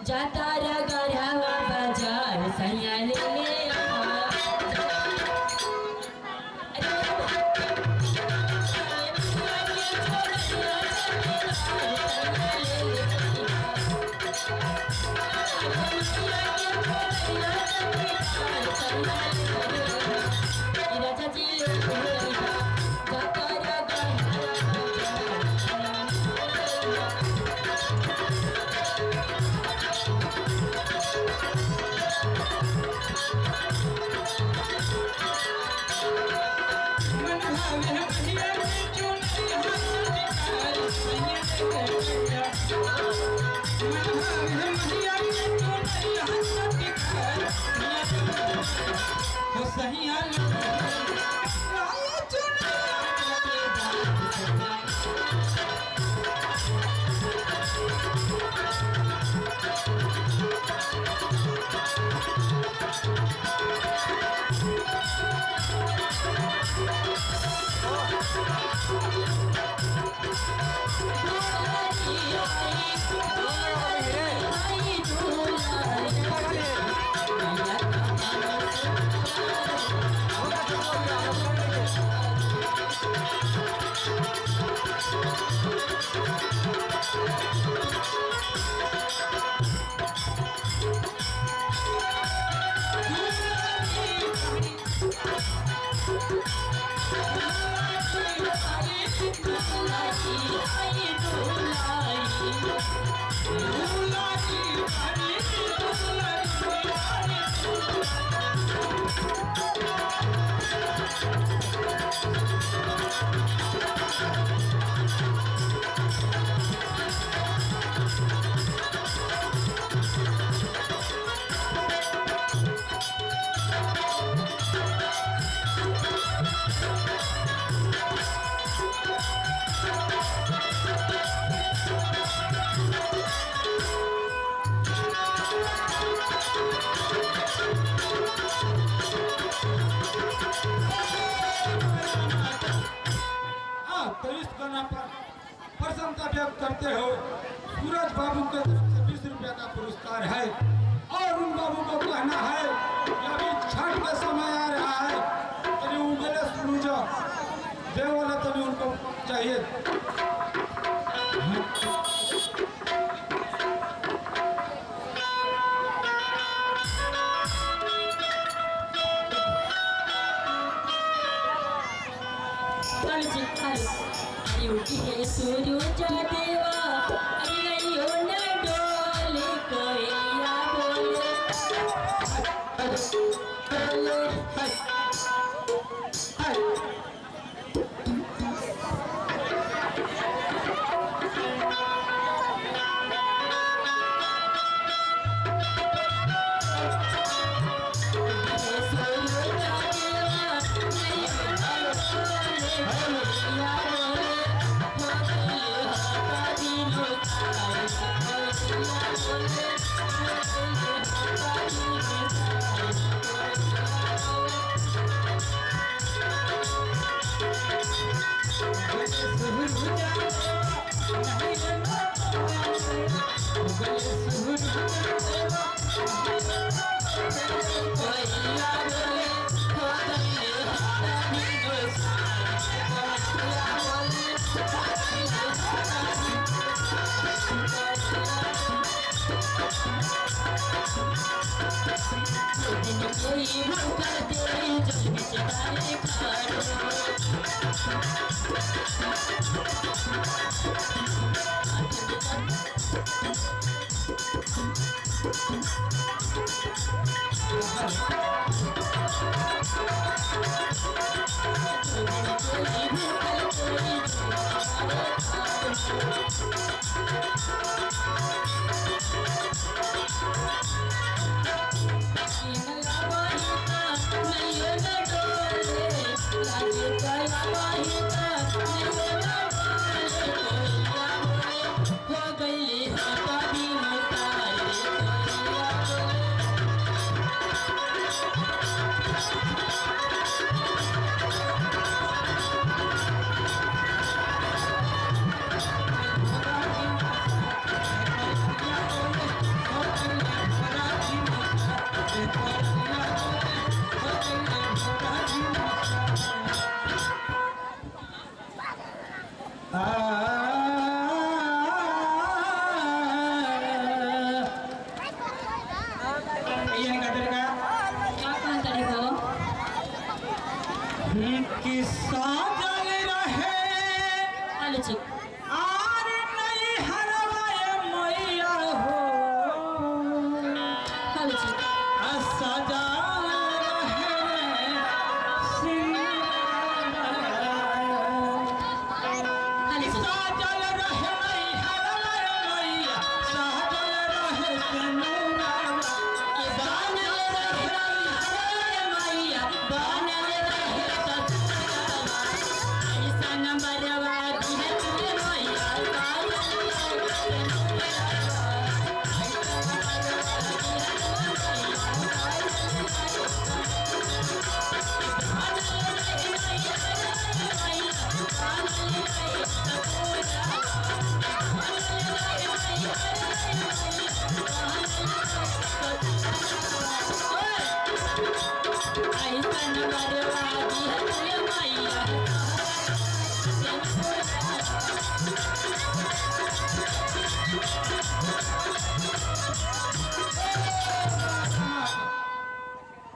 जाता रगड़ावा बाजार सैया ले प्रसन्नता व्यक्त करते हो। सूरज बाबू के तरफ से 20 रुपया का पुरस्कार है और उन बाबू को कहना है कि अभी छठ का समय आ रहा है, तभी उगले सूरज देव वाला तभी उनको चाहिए। सूरज देवा अरियो न डोले कोयला बोले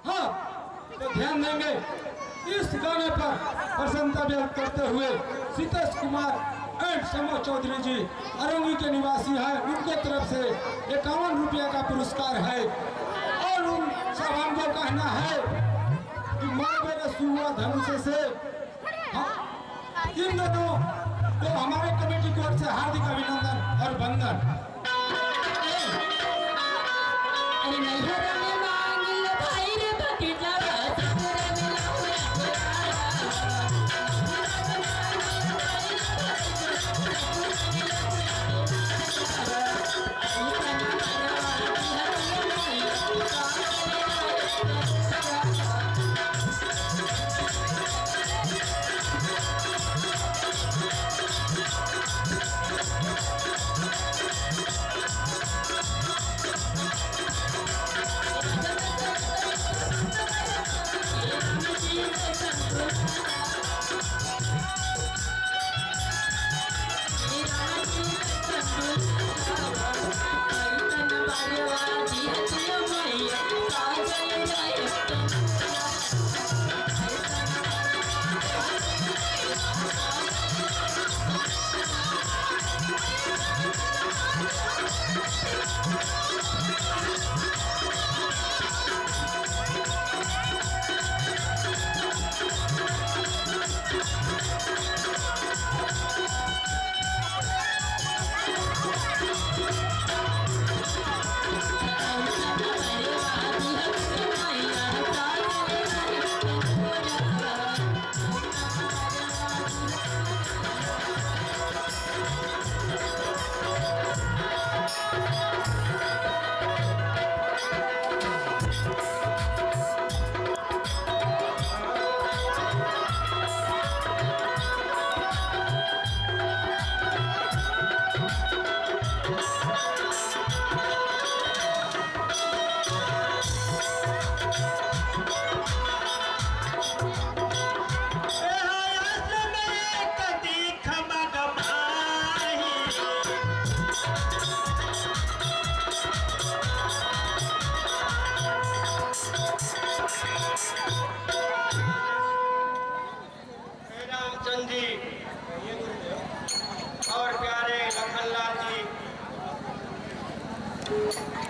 हाँ, तो ध्यान देंगे इस गाने पर प्रसन्नता व्यक्त करते हुए सीतेश कुमार एंड समो चौधरी जी अरंगी के निवासी हैं, उनके तरफ से 51 रुपये का पुरस्कार है। और उन सब को कहना है कि मानवे रसूआ धनुष से इन दोनों को हमारे कमेटी की ओर से हार्दिक अभिनंदन और वंदन। और प्यारे लखनलाल जी,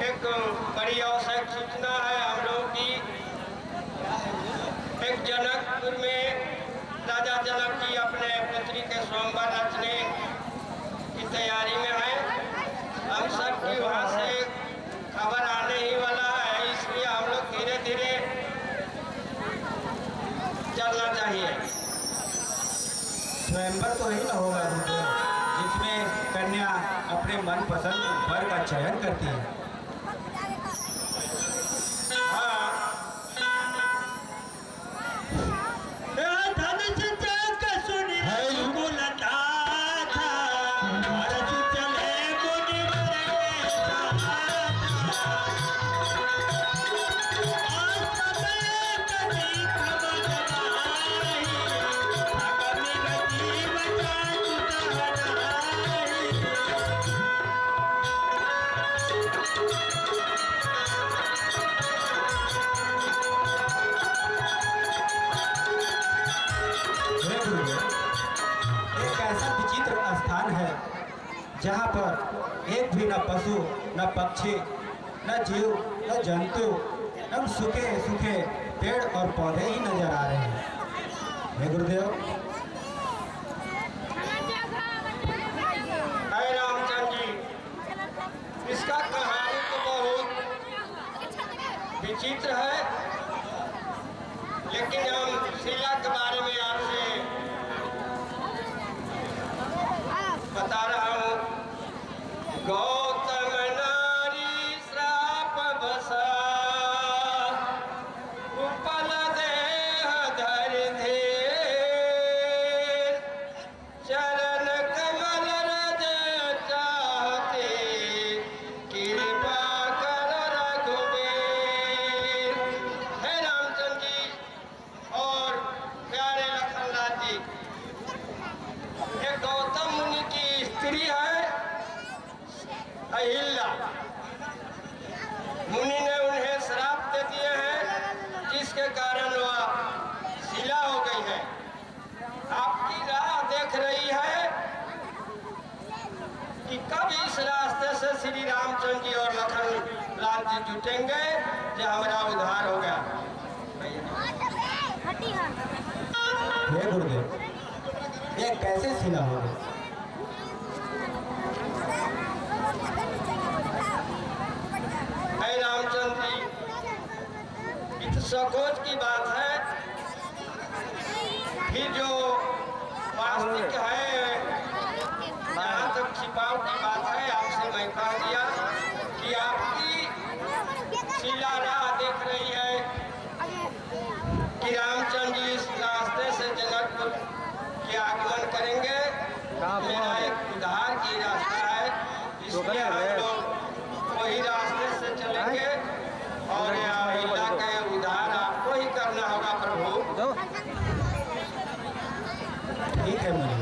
एक बड़ी आवश्यक सूचना है हम लोगों की। एक जनकपुर में राजा जनक जी अपने पुत्री के स्वयंवर रचने की तैयारी में है। हम सब की वहाँ से खबर आने ही वाला है, इसलिए हम लोग धीरे धीरे चलना चाहिए। स्वयंवर तो ही ना होगा जिसमें कन्या अपने मनपसंद वर का चयन करती है। हाँ, जहाँ पर एक भी न पशु न पक्षी न जीव न जंतु न सूखे सूखे पेड़ और पौधे ही नजर आ रहे हैं। हे गुरुदेव, अरे रामचंद्र जी, इसका कहानी तो बहुत विचित्र है, लेकिन हम शीला के बारे में आपसे बता रहा हूँ। गौतम नारी श्राप बसा, उपल देह धर धीर, चरण कमल रज चाहते, कृपा कर रघुबीर। हे रामचंद्र जी और प्यारे लखनलाल जी, ये गौतम मुनि की स्त्री है अहिल्या मुनि ने उन्हें श्राप दे दिए हैं, जिसके कारण वह शिला हो गई है। आपकी राह देख रही है कि कब इस रास्ते से श्री रामचंद्र जी और लखन लाल जी जुटेंगे जो हमारा उद्धार हो गया। हे गुरुदेव, ये कैसे शिला हो गई? हे रामचंद्र जी, इत सकोच की बात है, फिर जो वास्तविक है, जहाँ तक छिपाव की बात है, आपसे मैं कह दिया कि आपकी शिला राह देख रही है कि रामचंद्र जी इस रास्ते से जनकपुर के आगमन करेंगे। मेरा एक उद्धार की रास्ता है, इसलिए हम लोग वही रास्ते से चलेंगे और अहिल्या के उद्धार आपको ही करना होगा प्रभु। ठीक है मुनि।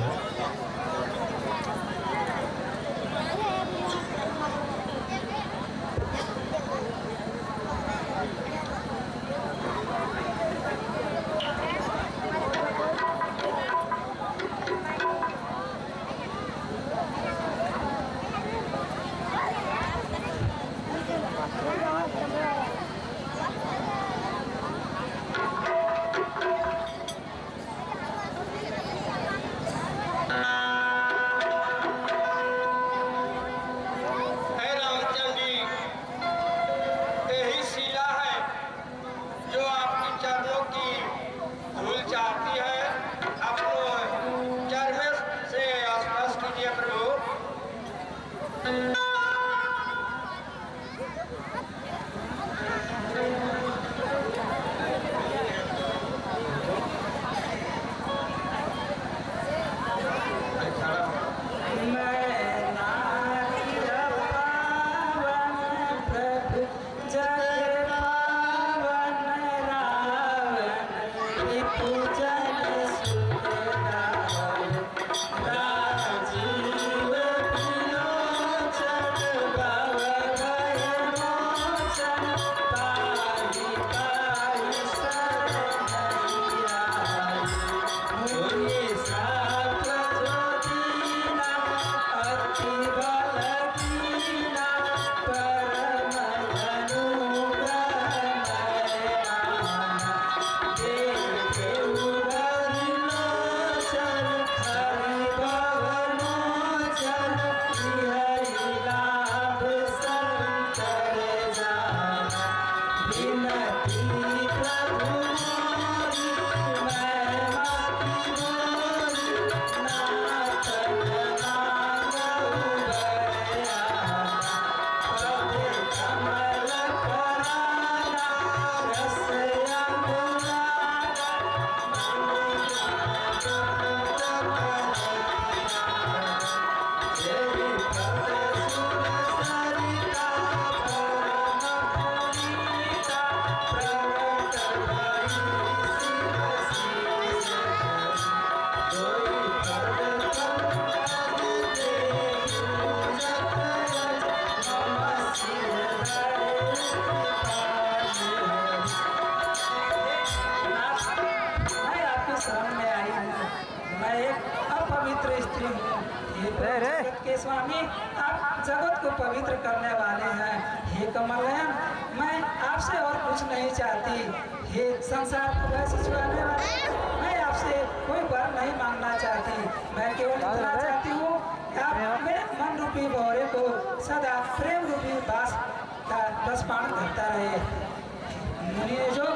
के स्वामी, आप जगत को पवित्र करने वाले हैं। हे कमलनयन, मैं आपसे और कुछ नहीं चाहती। हे संसार को वैसे छुड़ाने वाले, मैं आपसे कोई वर नहीं मांगना चाहती। मैं केवल इतना चाहती हूँ कि आप मेरे मन रूपी भौरे को सदा प्रेम रूपी बास का रसपान करता रहे। मुनि ने जो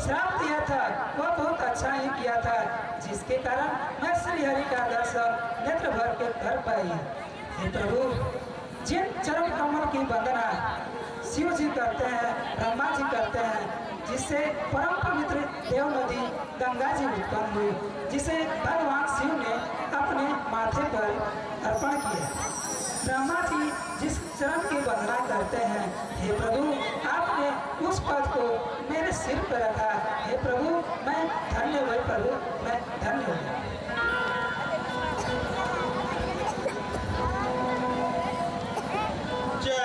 श्राप दिया था वह बहुत अच्छा ही किया था, जिसके कारण मैं श्री हरि का दर्शन नेत्र भर के कर पाई। हे प्रभु, जिन चरण कमल की वंदना शिव जी करते हैं, ब्रह्मा जी करते हैं, जिससे परम पवित्र देव नदी गंगा जी उत्पन्न हुई, जिसे भगवान शिव ने अपने माथे पर अर्पण किया। ब्रह्मा जी जिस चरण की वंदना करते हैं, हे प्रभु, आपने उस पद को मेरे सिर पर रखा। हे प्रभु, मैं धन्य हुई। प्रभु, मैं धन्य हुई। जय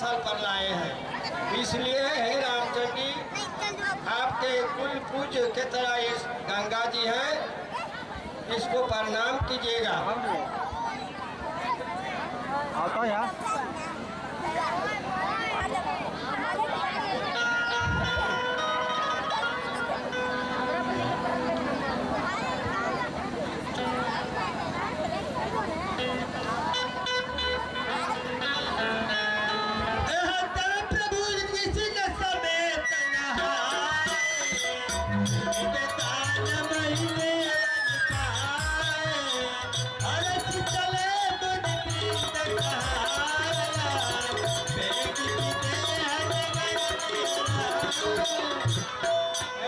स्थल पर लाए हैं। इसलिए हे रामचंद्र जी, आपके कुल पूज्य के तरह इस गंगा जी हैं, इसको प्रणाम कीजिएगा। आता यार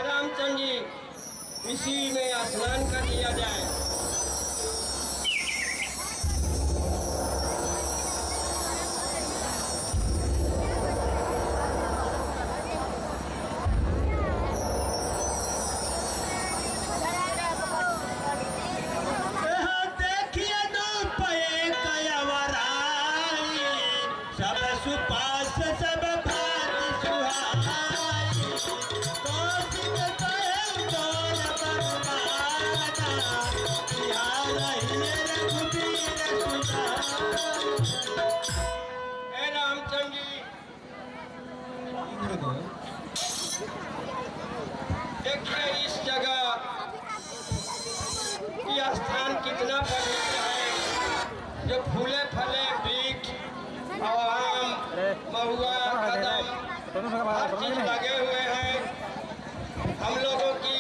रामचंद्र जी, इसी में स्नान कर लिया जाए। देखिए इस जगह यह स्थान कितना पवित्र है, जो फूले फले वृक्ष और आम, महुआ, कदम हर चीज लगे हुए हैं। हम लोगों की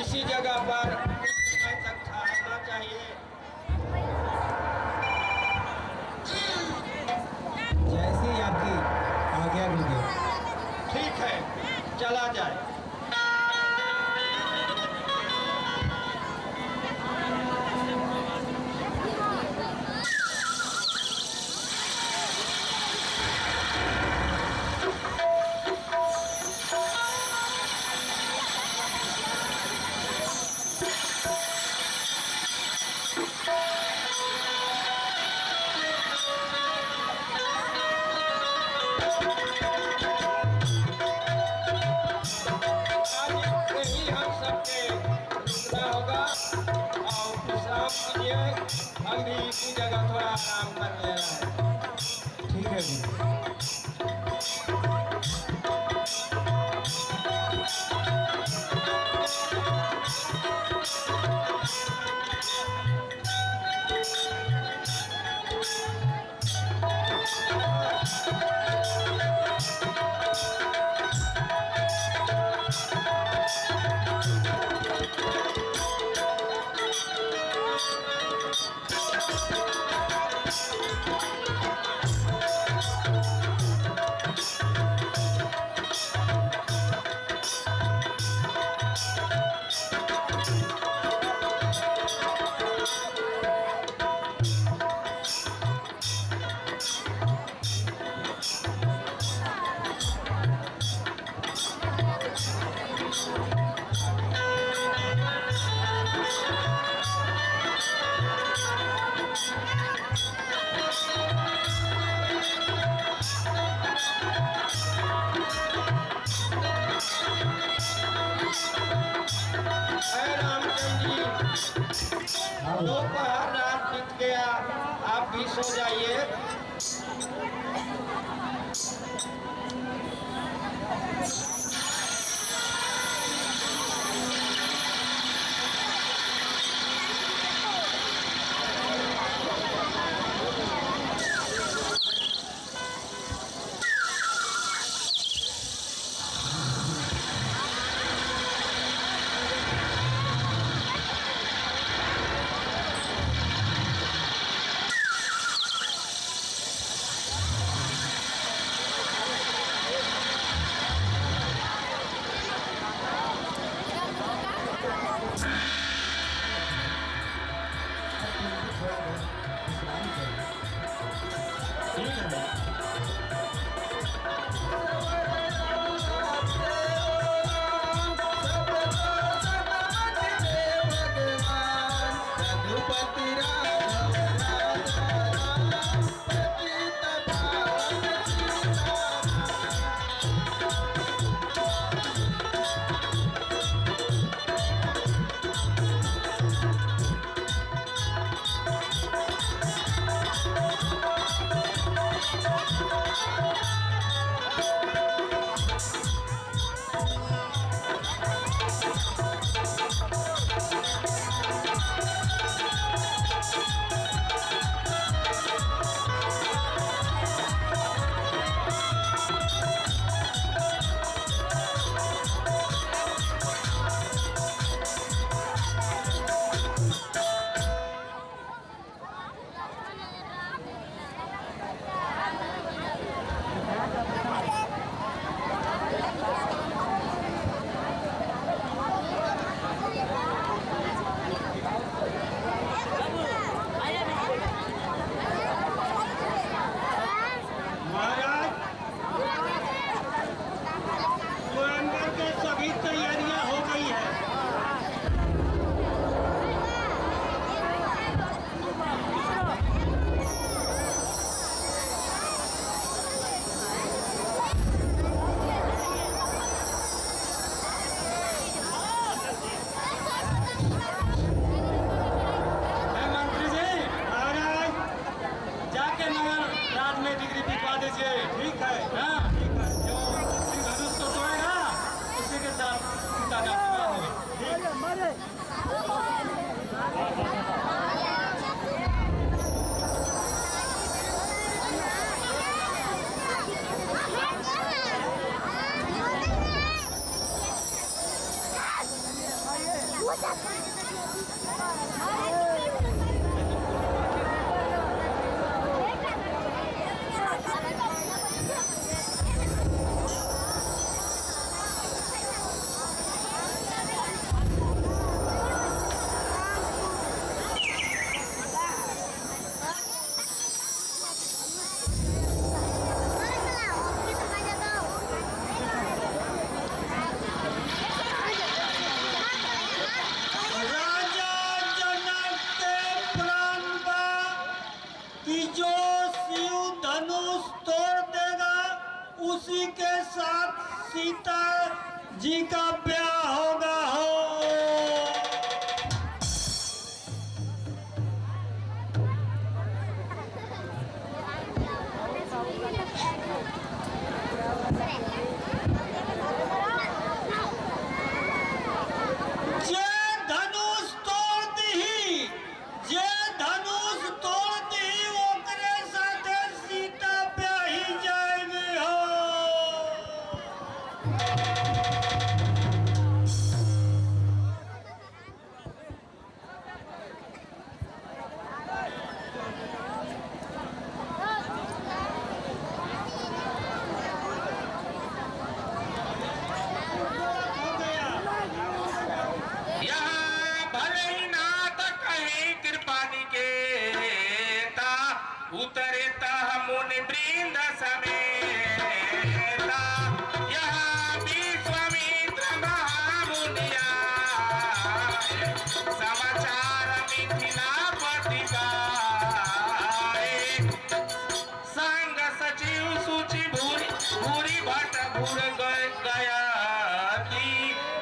इसी जगह पर कुछ समय तक ठहरना चाहिए। जैसी आपकी आज्ञा गुरुदेव। ठीक है, चला जाए। हम भी इसी जगह थोड़ा आराम कर ले रहे हैं। ठीक है गुरु। दोपहर रात बीत गया, आप भी सो जाइए। उसी के साथ सीता जी का ब्याह होगा हो। जे धनुष तोड़ दी, जे धनुष तोड़ दी ओकरे साथे सीता ब्याही जाएगी हो। उतरे मुनि वृंद समेता, यहाँ विश्वामित्र महामुनिया समाचार मिथिलापति गाए। संग सचिव सूचि भूरी भट्ट भूर गया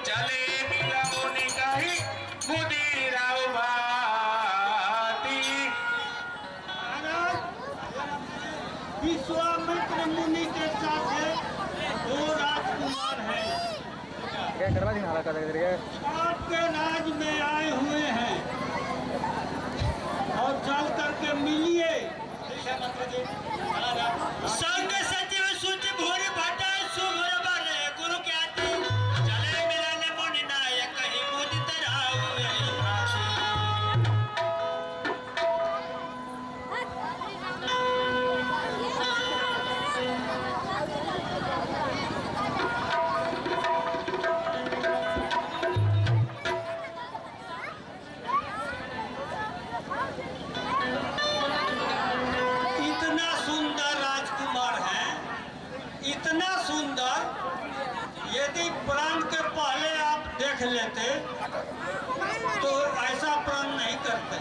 चले मिला मुनि कही मुदिराव विश्वामित्र मुनि के साथ दो राजकुमार हैं। आपके राज में आए हुए हैं और चल करके मिलिए। संग सचिव सूचि भूरी भट्ट गुरु क्या चले मिलाने मुनि नायक कहीं मुदित इतना सुंदर, यदि प्राण के पहले आप देख लेते तो ऐसा प्राण नहीं करते।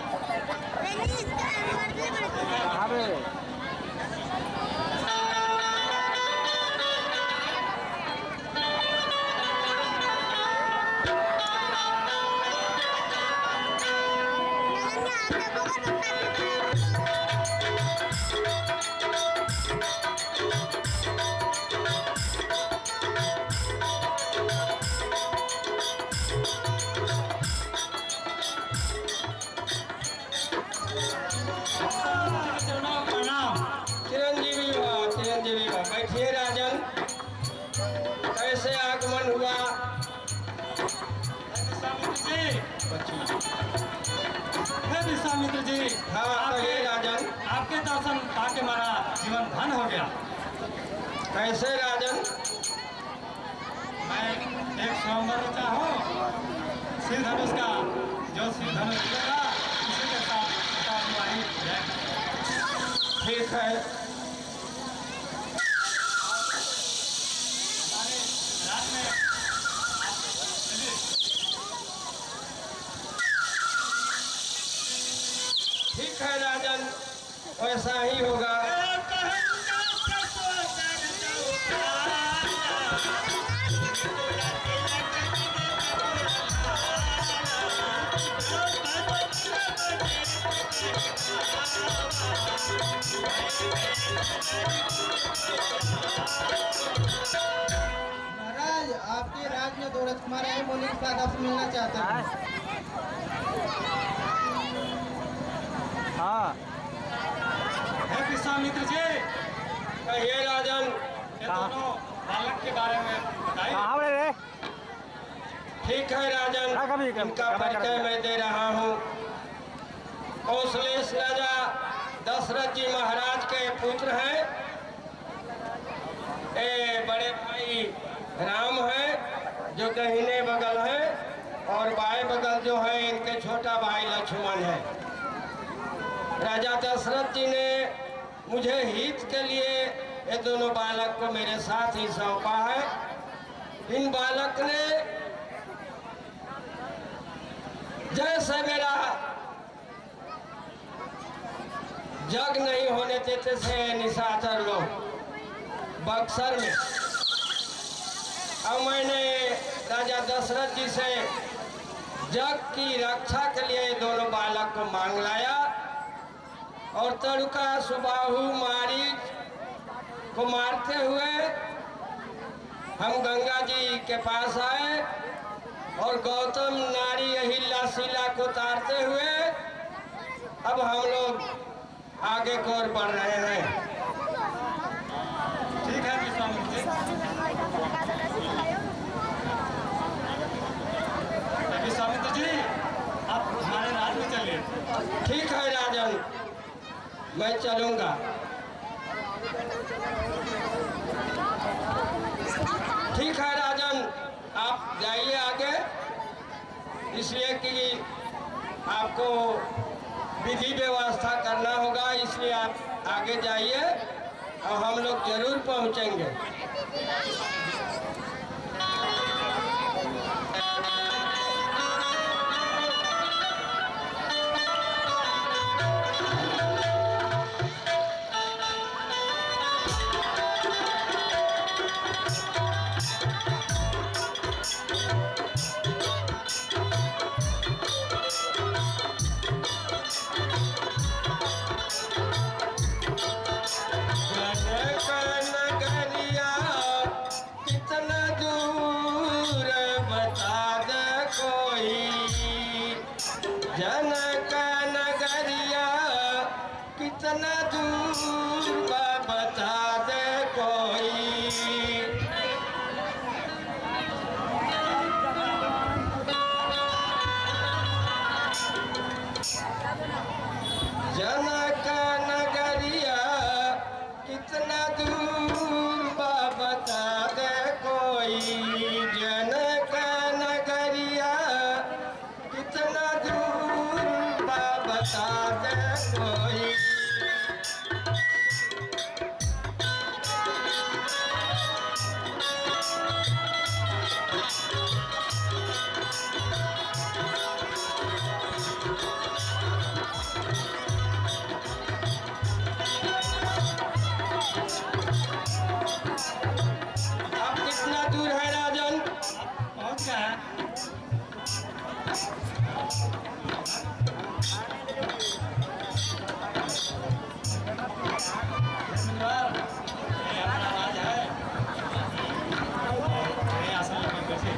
बैठिए राजन, कैसे आगमन हुआ? विश्वामित्र जी, हाँ राजन, आपके दर्शन पाके हमारा जीवन धन हो गया। कैसे राजन? मैं एक स्वयंवर रचा हूँ सिर धनुष का, जो सिर धनुष मिलेगा उसी के साथ विवाहित है। ठीक है, ठीक है राजन, वैसा ही होगा। महाराज, आपके राज में मैं दौलत कुमार है मोली के बाद आपसे मिलना चाहता हूँ। हाँ हे विश्वामित्र जी, कहिए राजन, ये दोनों बालक के बारे में बताइए। कहाँ रे? ठीक है राजन, इनका परिचय मैं दे रहा हूँ। कौशलेश राजा दशरथ जी महाराज के पुत्र हैं। ये बड़े भाई राम है जो दाहिने बगल है, और बाएं बगल जो है इनके छोटा भाई लक्ष्मण है। राजा दशरथ जी ने मुझे हित के लिए ये दोनों बालक को मेरे साथ ही सौंपा है। इन बालक ने जैसे मेरा जग नहीं होने देते थे निशाचर लोग बक्सर में, अब मैंने राजा दशरथ जी से जग की रक्षा के लिए दोनों बालक को मांग लाया, और तड़ुका सुबाहु मारीच को मारते हुए हम गंगा जी के पास आए, और गौतम नारी अहिल्या शिला को तारते हुए अब हम लोग आगे की ओर बढ़ रहे हैं। ठीक है विश्वामित्र जी। विश्वामित्र जी, आप हमारे राज में चलिए। ठीक है राजन, मैं चलूंगा। ठीक है राजन, आप जाइए आगे, इसलिए कि आपको विधि व्यवस्था करना होगा, इसलिए आप आगे जाइए और हम लोग जरूर पहुंचेंगे। जनक नगरिया कितना दूर बता दे कोई। जनक नगरिया कितना दूर बता दे कोई। जनक नगरिया कितना दूर बता दे कोई। अब कितना दूर है राजन? पहुंच गया है। ये हमारा राज है। ये आसन लगे बैठिए।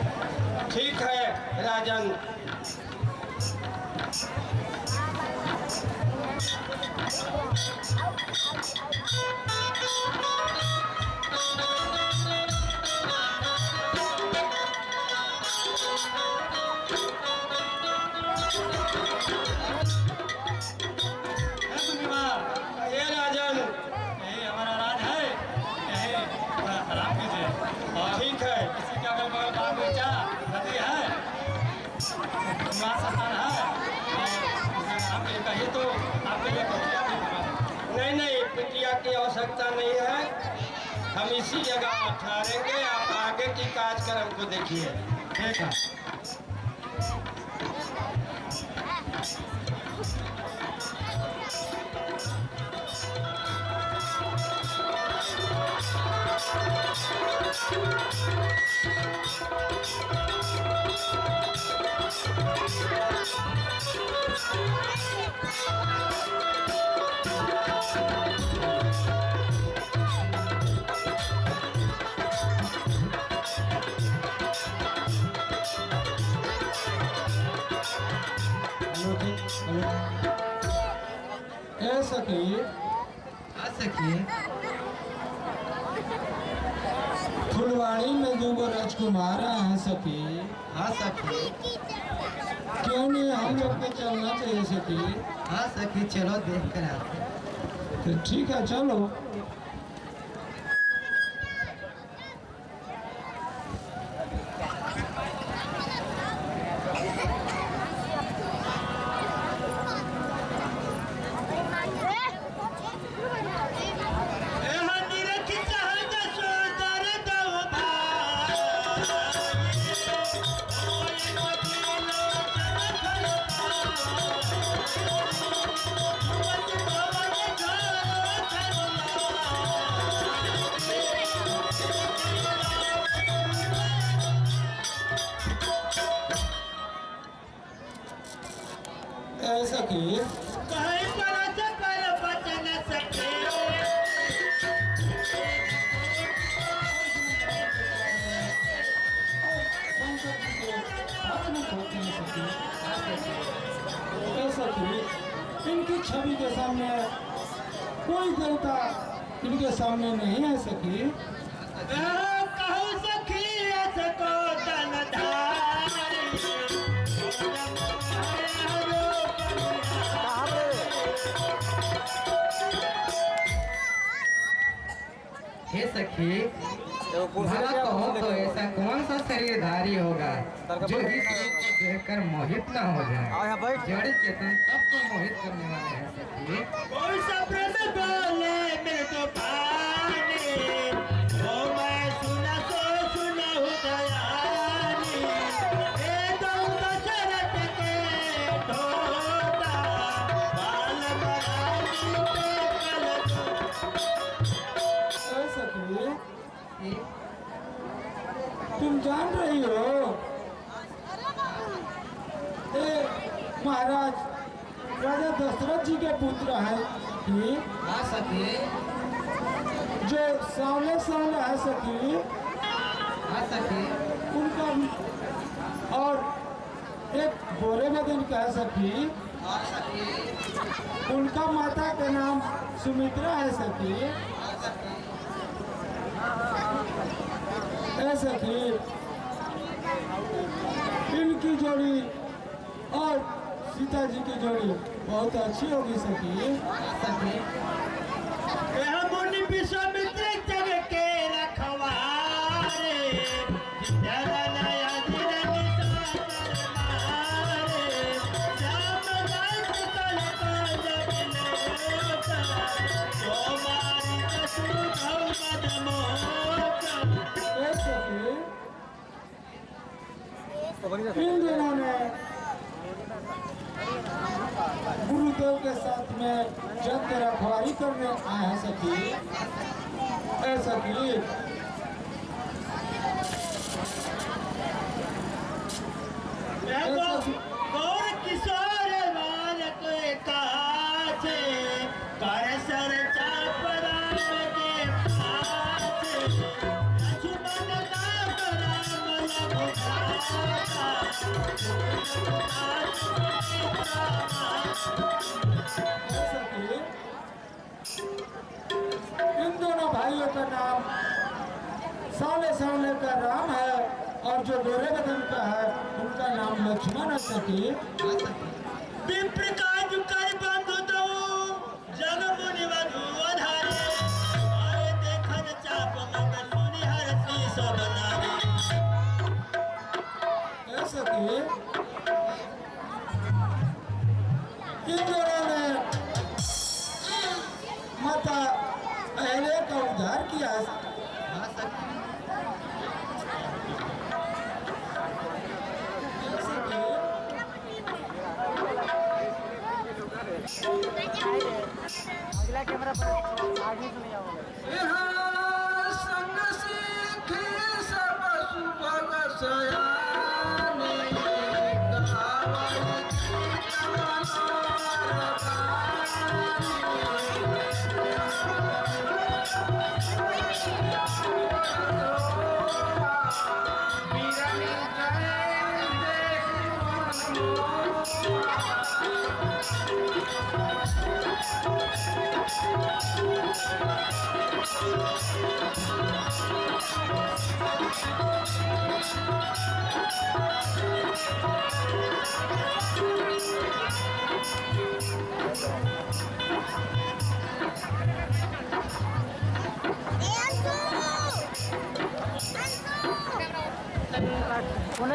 ठीक है राजन। ये राजन, यही हमारा राज है। यही आराम कीजिए। और ठीक है। इसी के अगल बगल बाग बगीचा नदी है, निवास स्थान है। और आप ये कहिए तो आपके लिए कुटिया भी बना दें। नहीं नहीं, पिटिया की आवश्यकता नहीं है, हम इसी जगह ठहरेंगे। आप आगे की कार्यक्रम को देखिए। ठीक है। ए सखी हाँ सखी। फुलवाड़ी में 2 राजकुमार हैं सखी। हाँ सखी। क्यों नहीं हम लोग को चलना चाहिए सखी? हाँ सखी, चलो देख कर आते। तो ठीक है चलो। ऐसा कि इनकी छवि के सामने कोई देवता इनके सामने नहीं है सखी। हे सखी, भला कहो तो ऐसा कौन सा शरीरधारी होगा जो इस रूप को देखकर मोहित न हो जाए। जड़ी चेतन सबको मोहित करने वाले हैं सखी। कौन सा प्रेम बोले मेरे तो पानी, ओ मैं सुना तो सुना हूँ दयानी, ए दो दशरथ के ढोता, बाल बरानी पे सखी तुम जान रही हो महाराज राजा दशरथ जी के पुत्र हैं कि हाँ सखी। जो सामने सामने है सखी। हाँ सखी। उनका और एक गोरे बदन का है सखी। हाँ सखी। उनका माता का नाम सुमित्रा है सखी। ऐसा कि इनकी जोड़ी और सीता जी की जोड़ी बहुत अच्छी होगी सखी। मुनि विश्वामित्र जग के रखवारे, इन दिनों ने गुरुदेव के साथ में जग के रखवारी करने आए हैं सखी। ऐसा कि गौर किशोर बालक काछे, कर सर चाप राम के पाछे, लक्ष्मण नाम राम लघुनाथा, ऐसा कि इन दोनों भाइयों का नाम सामने सामने का राम है और जो गोरे बदन का है उनका नाम लक्ष्मण है सखी। विप्र काज कर बंधु दो, जग मुनि वधु अधारे, आए देखन चाप मुख सुनि हरषि सब नारी। ऐसा कि इन दोनों ने माता अहल्या का उद्धार किया है। अगला कैमरा पर आगे से नहीं आओगे। यहाँ संग सीखे सब सुभग सयाने, गावल गीत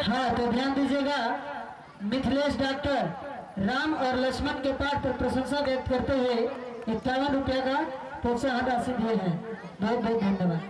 हाँ तो ध्यान दीजिएगा, मिथिलेश डॉक्टर राम और लक्ष्मण के पाठ पर प्रशंसा व्यक्त करते हुए 51 रुपया का प्रोत्साहन राशि दिए हैं। बहुत बहुत धन्यवाद।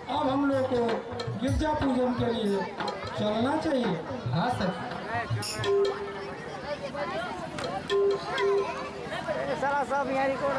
अब हम लोग को गिरजा पूजन के लिए चलना चाहिए। हाँ सर। सारा सब यहाँ रिकॉर्ड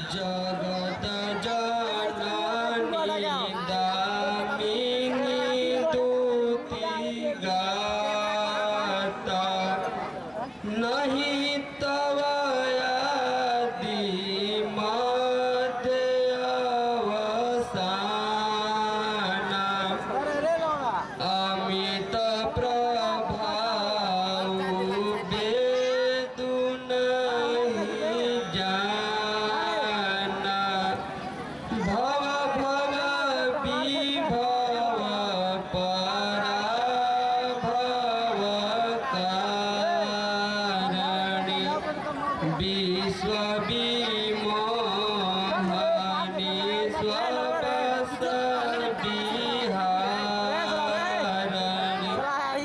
जगत जननी दामिनी दूती गाता नहीं तव आदि मध्य अवसाना अमित प्रभाव वेदु नहीं जाना भव भव विभव पराभव कारणि विश्व विमोहनि स्वपस विहारणि।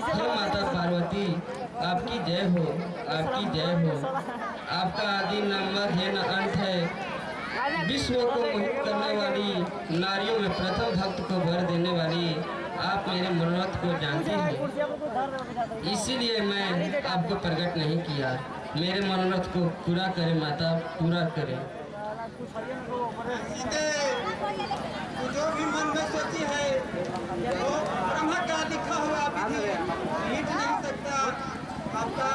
हे माता पार्वती, आपकी जय हो, आपकी जय हो। आपका आदि नंबर है न अंत है। विश्व को मोहित करने वाली, नारियों में प्रथम भक्त को वर देने वाली आप मेरे मनोरथ को जानती हैं, इसीलिए मैं आपको प्रकट नहीं किया। मेरे मनोरथ को पूरा करें माता, पूरा करें। जो भी मन में सोची है वो ब्रह्मा का लिखा हुआ विधि मिट नहीं सकता। आपका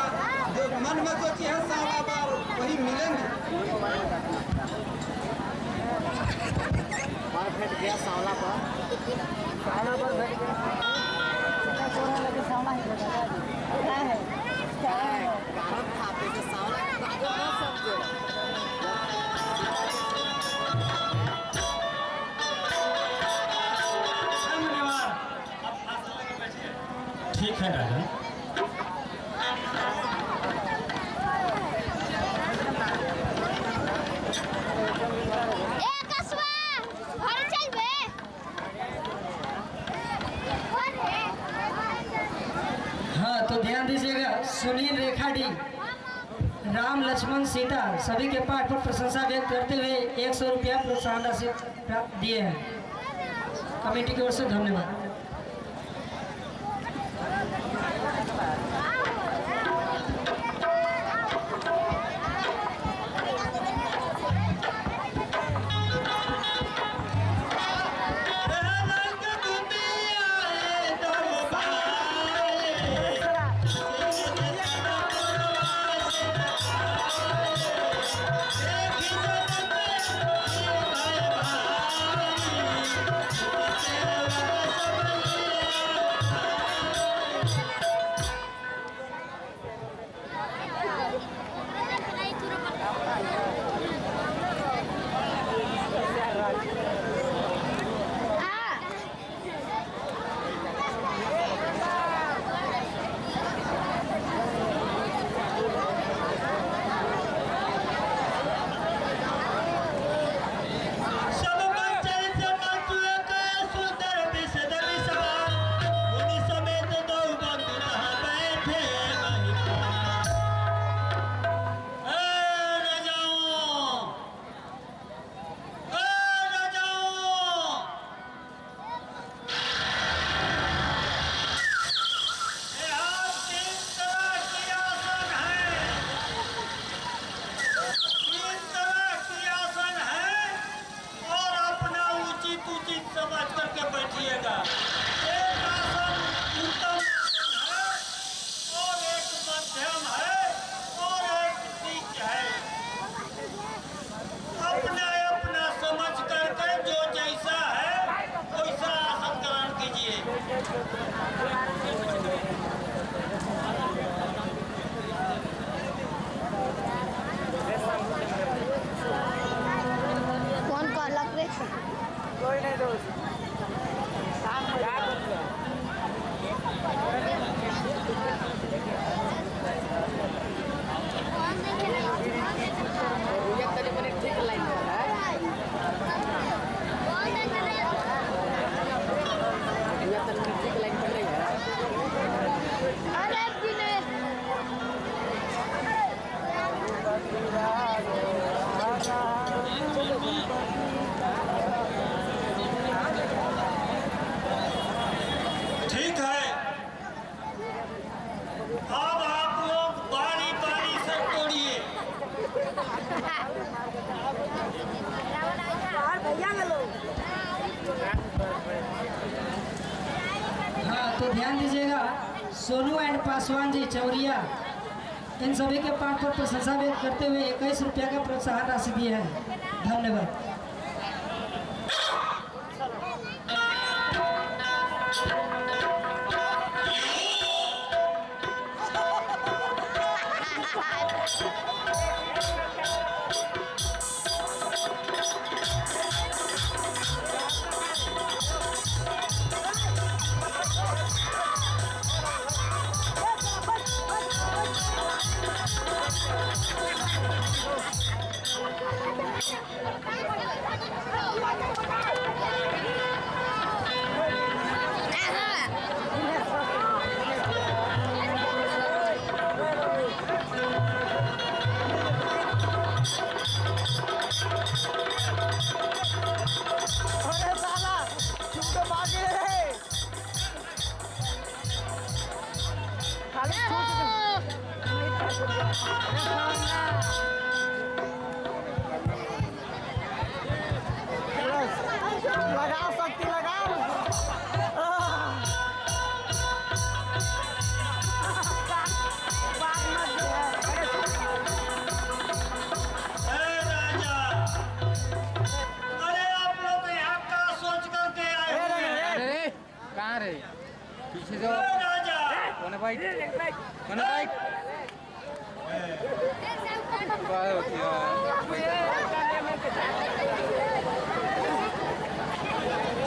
जो मन में सोची है सारा बार वही मिलेंगे। भेट गया सांवला पर भेट गया। सांवला ही क्या है कारण खाते से सांवला समझो। ठीक है राजा। हाँ तो ध्यान दीजिएगा, सुनील रेखाडी राम लक्ष्मण सीता सभी के पाठ पर प्रशंसा व्यक्त करते हुए 100 रुपया प्रोत्साहन राशि प्राप्त दिए हैं। कमेटी की ओर से धन्यवाद। Bye. ध्यान दीजिएगा, सोनू एंड पासवान जी चौरिया इन सभी के पाठ पर प्रशंसा व्यक्त करते हुए 21 रुपया का प्रोत्साहन राशि दिए हैं। धन्यवाद। लगाओ शक्ति लगाओ। अरे आप लोग यहाँ का सोच करके आए हुए हैं? कहाँ रे? पीछे जाओ। राजा कौन है भाई? कौन है भाई?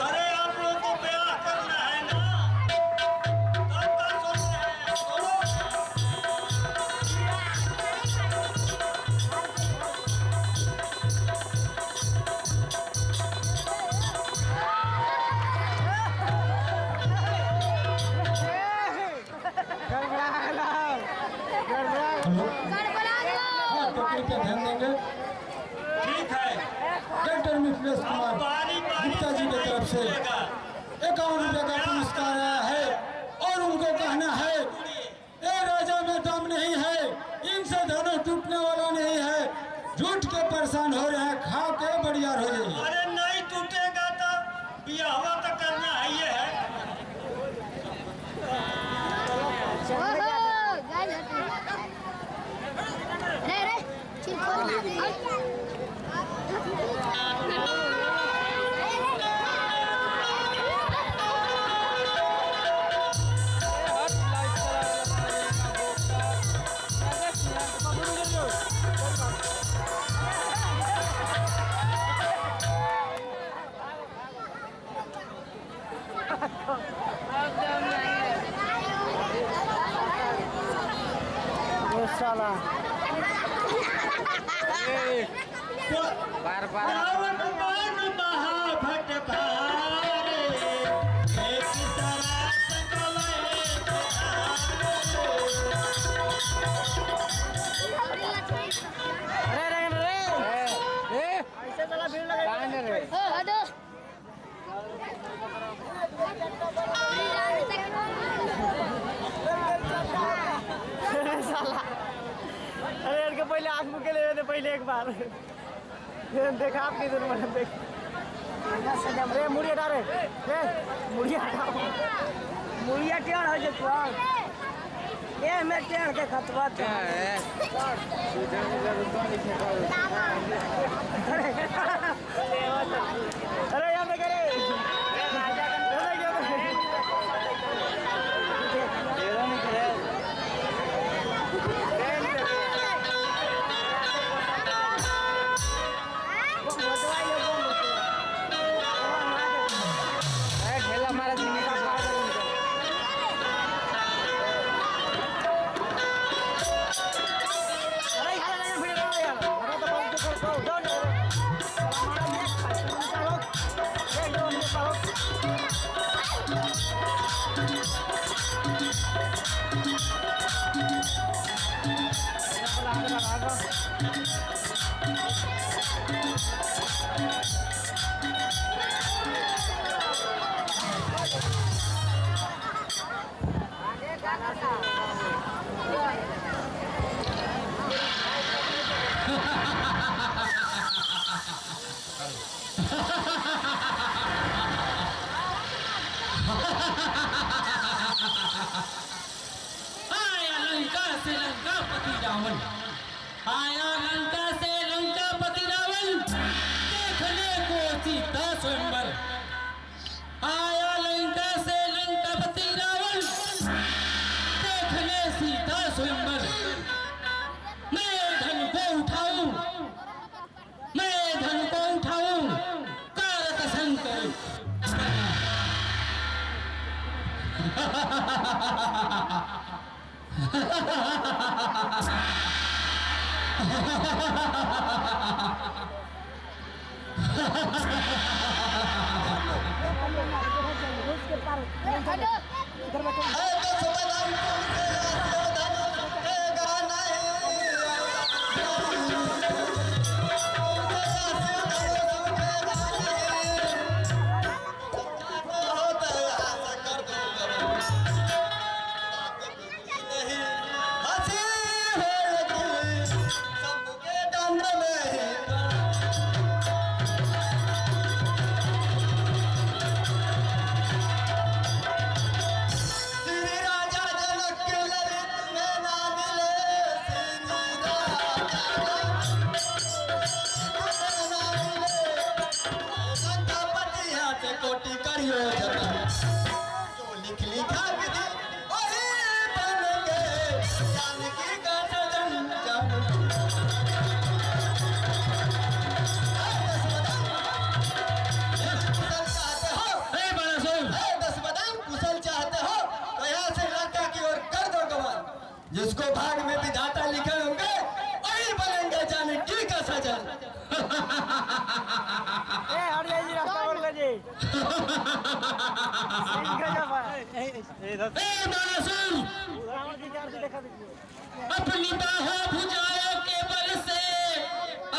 अरे आप लोग को ब्याह करना है ना? कब का सोच रहे हैं? हाँ, तो कृपया ध्यान देंगे। ठीक है, डॉक्टर मिथिलेश कुमार गुप्ता जी की तरफ से 51 रुपये का पुरस्कार आया है और उनको कहना है, ए राजा में दम नहीं है, इनसे धनुष टूटने वाला नहीं है, झूठ के परेशान हो रहे हैं, खा के बड़ियार हो जाइए। अरे नहीं टूटेगा तो ब्याह तो करना है ये है। बार बार रावण मान महाभट भारे, एक तरह सकले अरे इनके पहले आँख मुके ले थे पहले एक बार देखा आप किधर मैंने देख। अरे मुड़ी हटा रे, मुड़ी हटाओ, मुड़िया टेढ़ हो जाए तू। ये मैं टेढ़ के खतवा अरे यहाँ पे करे जिसको भाग में विधाता लिखे होंगे वही बनेंगे जानकी का सजन। जी रास्ता बोल जी अपनी बाहों भुजाओ के बल से,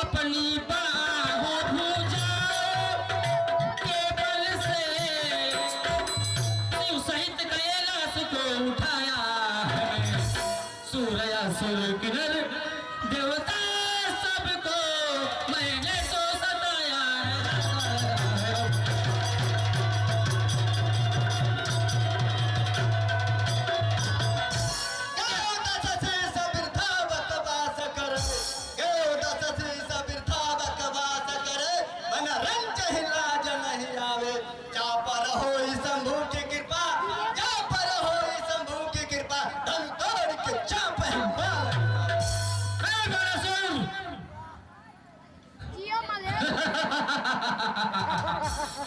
अपनी बाहों भुजाओ के बल से शिव सहित कैलाश को उठाया है। सूर्य असुर किन्नर देवता सबको मैंने तो सताया है।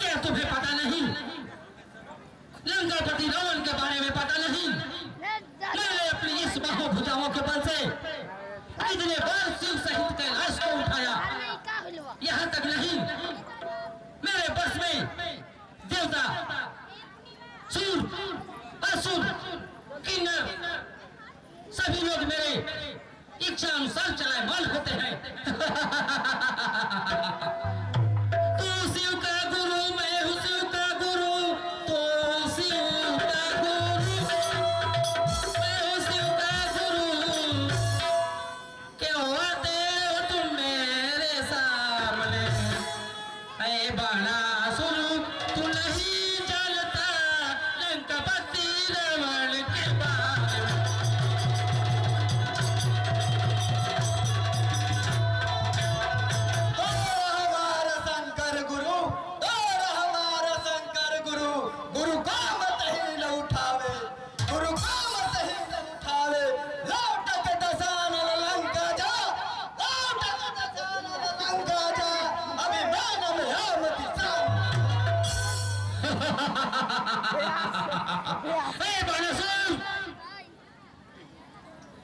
क्या तुम्हें पता नहीं? लंकापति रावण के बारे में पता नहीं? मैंने अपनी इस बाहों भुजाओं के बल से इतने बार शिव सहित कैलाश को उठाया। यहाँ तक नहीं, मेरे बस में देवता, सूर, असुर, किन्नर सभी लोग मेरे इच्छा अनुसार चलायमान होते हैं।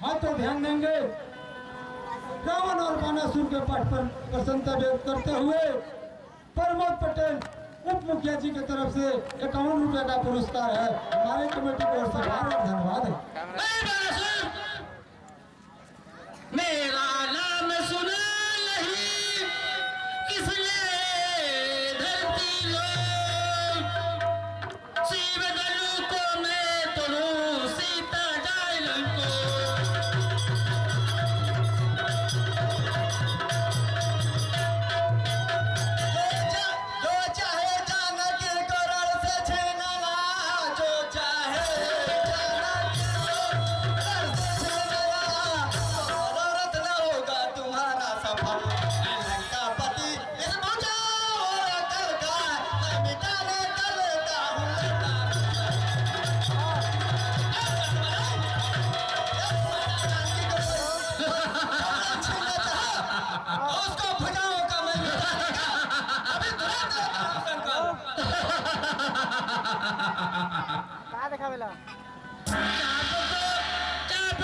हाँ तो ध्यान देंगे। रावण और बानासुर के पाठ पर प्रसन्नता व्यक्त करते हुए प्रमोद पटेल उप मुखिया जी की तरफ से 51 रुपए का पुरस्कार है। हमारे कमेटी की ओर से बहुत धन्यवाद है। मेरा नाम सुना नहीं किसने धरती लोग, शिव दलू को मैं तोड़ूं सीता जाय को। कहाँ देखा बेला? चाप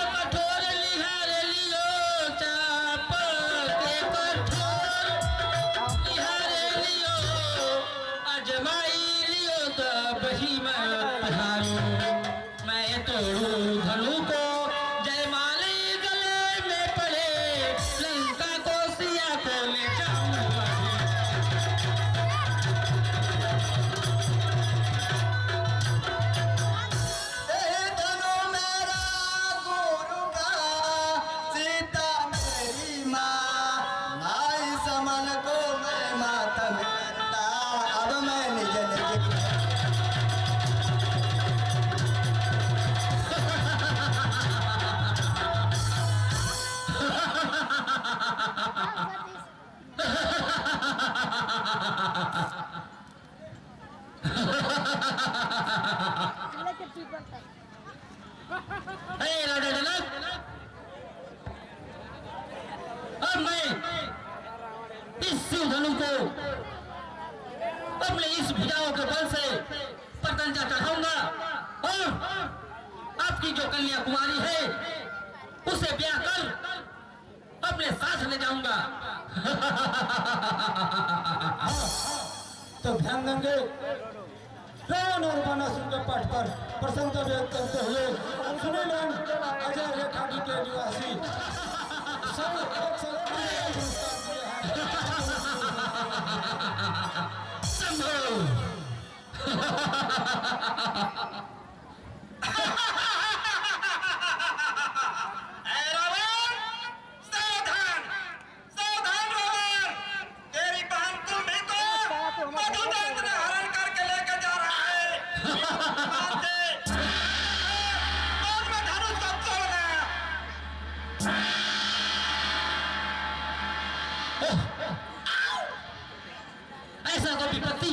इस शिव धनु को अपने इस भुजाओं के बल से परतंजा चढ़ाऊंगा और आपकी जो कन्या कुमारी है उसे ब्याह कर अपने साथ ले जाऊंगा। तो ध्यान देंगे रावण और बानासुर के पाठ पर प्रसन्नता व्यक्त करते हुए सुने नाम अजय रेखाडी के निवासी ऐसा तो विपत्ति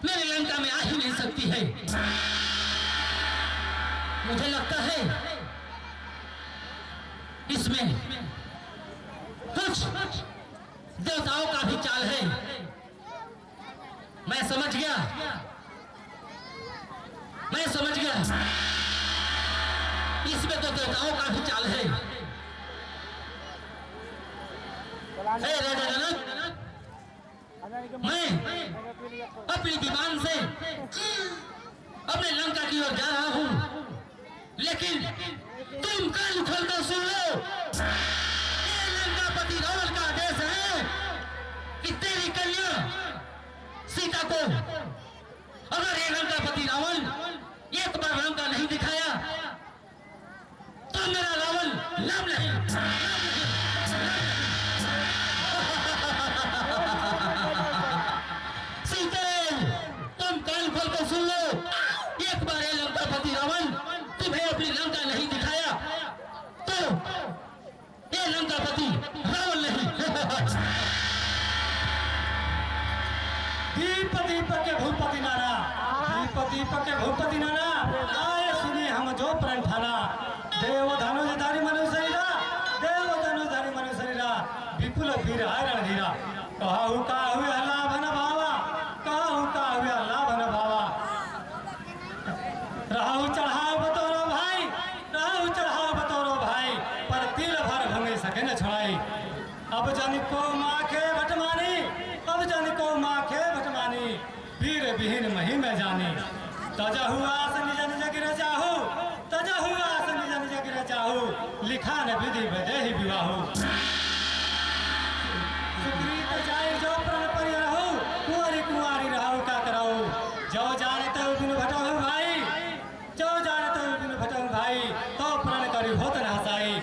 मेरे लंका में आ ही नहीं सकती है। मुझे लगता है इसमें कुछ देवताओं का भी चाल है। मैं समझ गया इसमें तो देवताओं का भी चाल है। हे राजा जनक, मैं अपनी विमान से अपने लंका की ओर जा रहा हूं, लेकिन तुम कान खोलकर सुन लो। ये लंकापति रावण का आदेश है कि तेरी कन्या सीता को अगर ये लंकापति रावण एक बार लंका नहीं दिखाया तो मेरा रावण नाम नहीं। तुम कान खोलकर सुन लो, एक बार ये लंकापति रावण तुम्हें अपनी लंका नहीं दिखाया तो ये लंकापति रावण नहीं। दीप दीपक के भूपति नारा, दीप दीपक के भूपति नारा, आए सुनिए हम जो प्रण थाना। देव धनुधारी मनु शरीरा, देव धनुधारी मनु शरीरा, विपुल वीर आयरण धीरा। कहु काहु लाभ न भावा, कहु काहु लाभ न भावा। रहु चढ़ाओ बतौरो भाई, रहु चढ़ाओ बतौरो भाई, पर तिल भर भंगे सके न छोड़ाई। अब जन को माखे भटमानी, अब जन को माखे भटमानी, वीर विहीन मही में जानी। तजहु आस निज निज गिर जाहु, तजहु आस निज निज गिर जाहु, लिखा न विधि बदेहि विवाहु। सुग्रीत जाय जो प्रण पर रहु, कुंवारी कुंवारी रहु का करहु। जो जाने तो बिन भटहु भाई, जो जाने तो बिन भटहु भाई, तो प्रण करी होत न हसाई।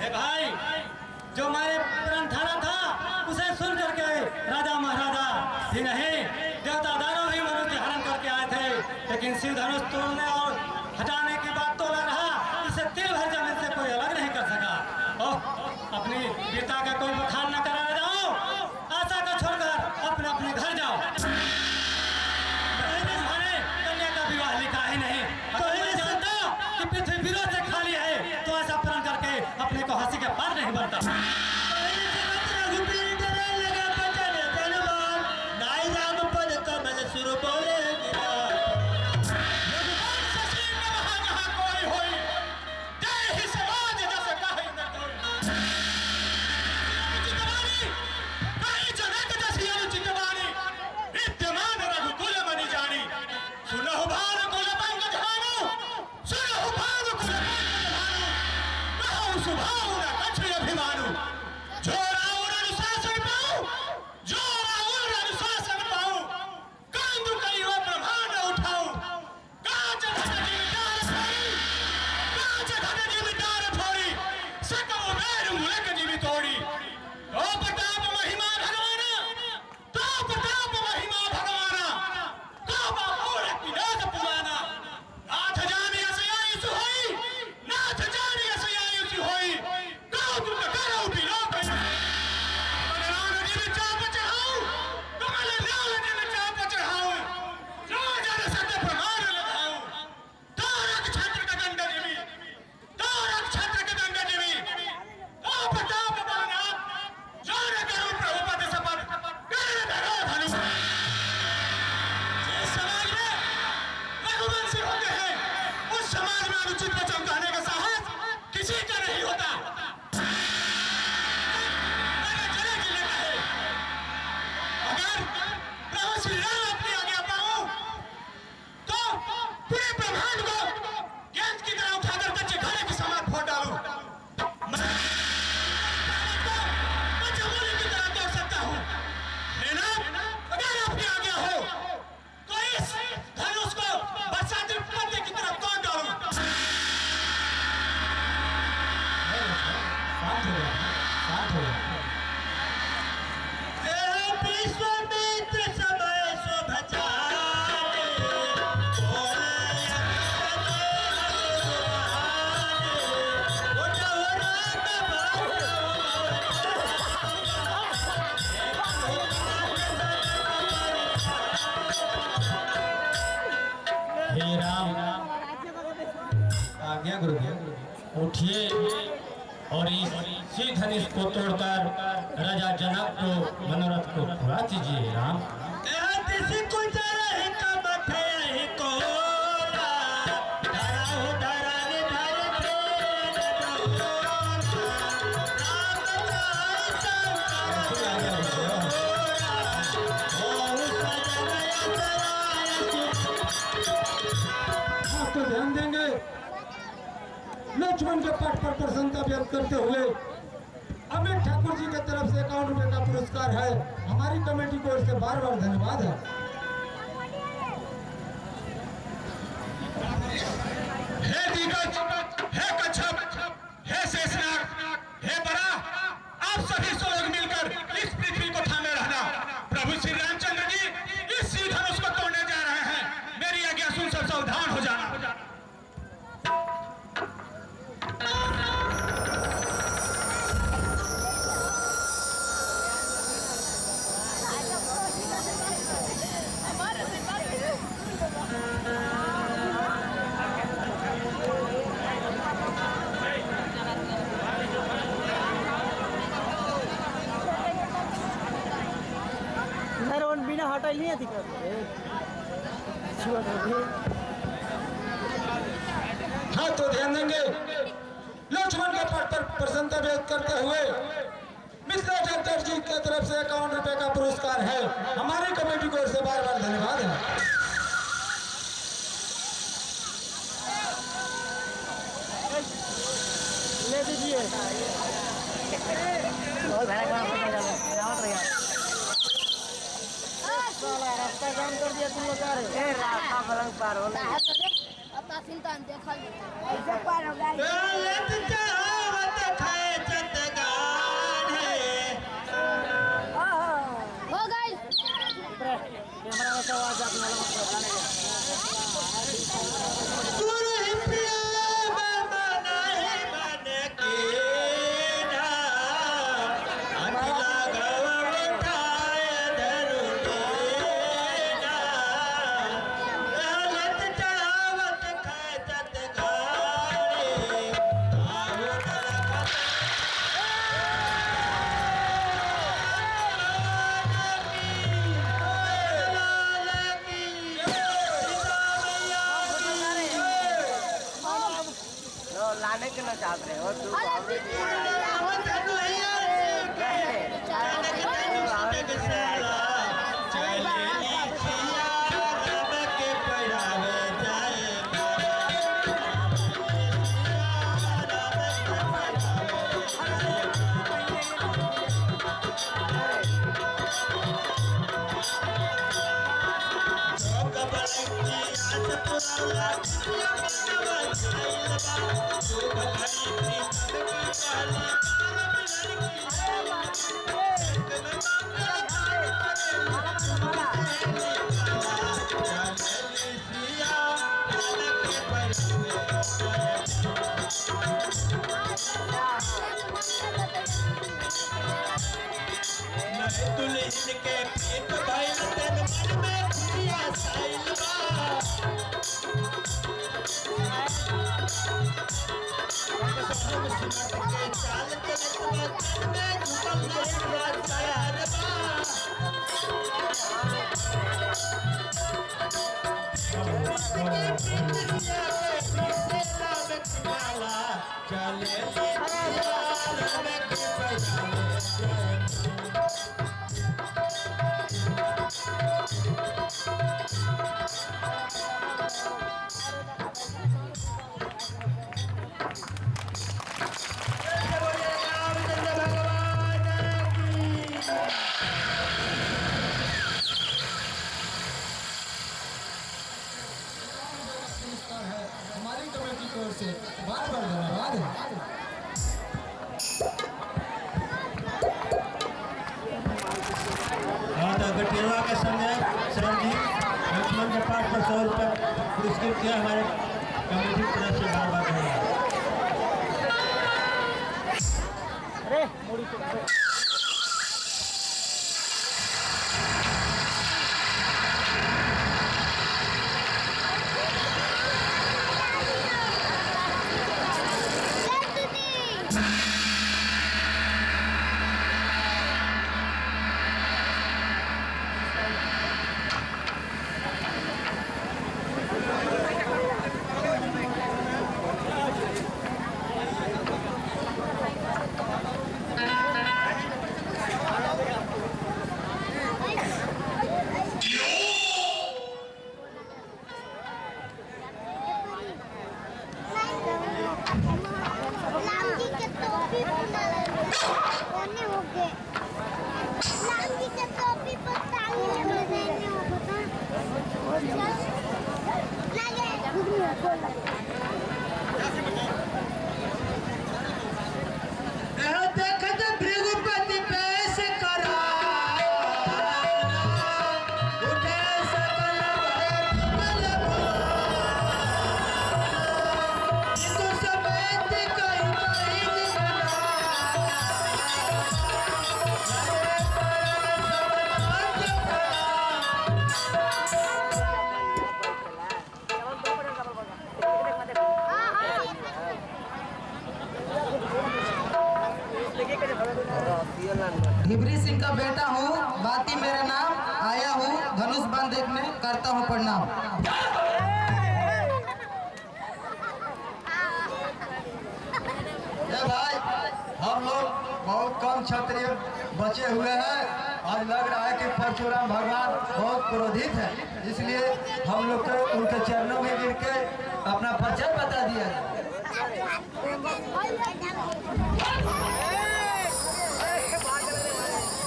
हे भाई, जो हमारे प्रण थाना था उसे सुन करके राजा महाराजा ही नहीं देवता दानव भी मनुष्य हरण करके आए थे, लेकिन शिव धनुष तोड़ने और हटाने की बात तोला रहा। इसे तिल भर जमीन से कोई अलग नहीं कर सका। ओह, अपनी वीरता का कोई बखान न करा जाओ, आशा को छोड़कर अपने अपने घर जाओ। कन्या का विवाह लिखा ही नहीं, तो मैं जानता कि पृथ्वी विरोध से खाली है, तो ऐसा प्रण करके अपने को हंसी के पार नहीं बनता। उठिए और इसी धनुष को तोड़कर राजा जनक को मनोरथ को पूरा कीजिए। राम तो ध्यान देंगे लक्ष्मण के पाठ पर प्रसन्नता व्यक्त करते हुए अमित ठाकुर जी की तरफ से 51 रुपए का पुरस्कार है। हमारी कमेटी को इससे बार बार धन्यवाद है। हे दिग्गज, हे कच्छप, हे शेषनाग, हे बरा, आप सभी सौ लोग मिलकर इस पृथ्वी को थामे रहना। प्रभु श्री रामचंद्र जी इस धनुष को तोड़ने जा रहे हैं। मेरी आज्ञा सुन सब सावधान हो जाना। बिना हटाई नहीं दिक्कत हाँ तो ध्यान देंगे लक्ष्मण के पाठ पर प्रसन्नता व्यक्त करते हुए मिश्रा डॉक्टर जी की तरफ से 51 रुपए का पुरस्कार है। हमारी कमेटी को इससे बार बार धन्यवाद है। ले दीजिए रास्ता जाम कर दिया तुम लोग। रास्ता फलंग पार हो अपना चिंता देखा ऐसे पार हो गया। हो गई कैमरा में आवाज आपने लाने के ना चाहते रहे हो के पेट भइल तन मन में खुशियां साइल हमारी कमेटी की ओर से बार बार धन्यवाद है। गठिया के संजय सर जी लक्ष्मण के पाठ पर 100 रुपये पुरस्कृत किया। हमारे कमेटी की तरफ से बार बार धन्यवाद। अरे मोड़ी तो देखत भृगुपति पैसे करा उठे सकल तो समेत कई ढिबरी सिंह का बेटा हूँ, बाती मेरा नाम, आया हूँ धनुष बाण देखने, करता हूँ प्रणाम। भाई हम लोग बहुत कम क्षत्रिय बचे हुए हैं। आज लग रहा है कि परशुराम भगवान बहुत क्रोधित है, इसलिए हम लोग को उनके चरणों में गिर के अपना परिचय बता दिया।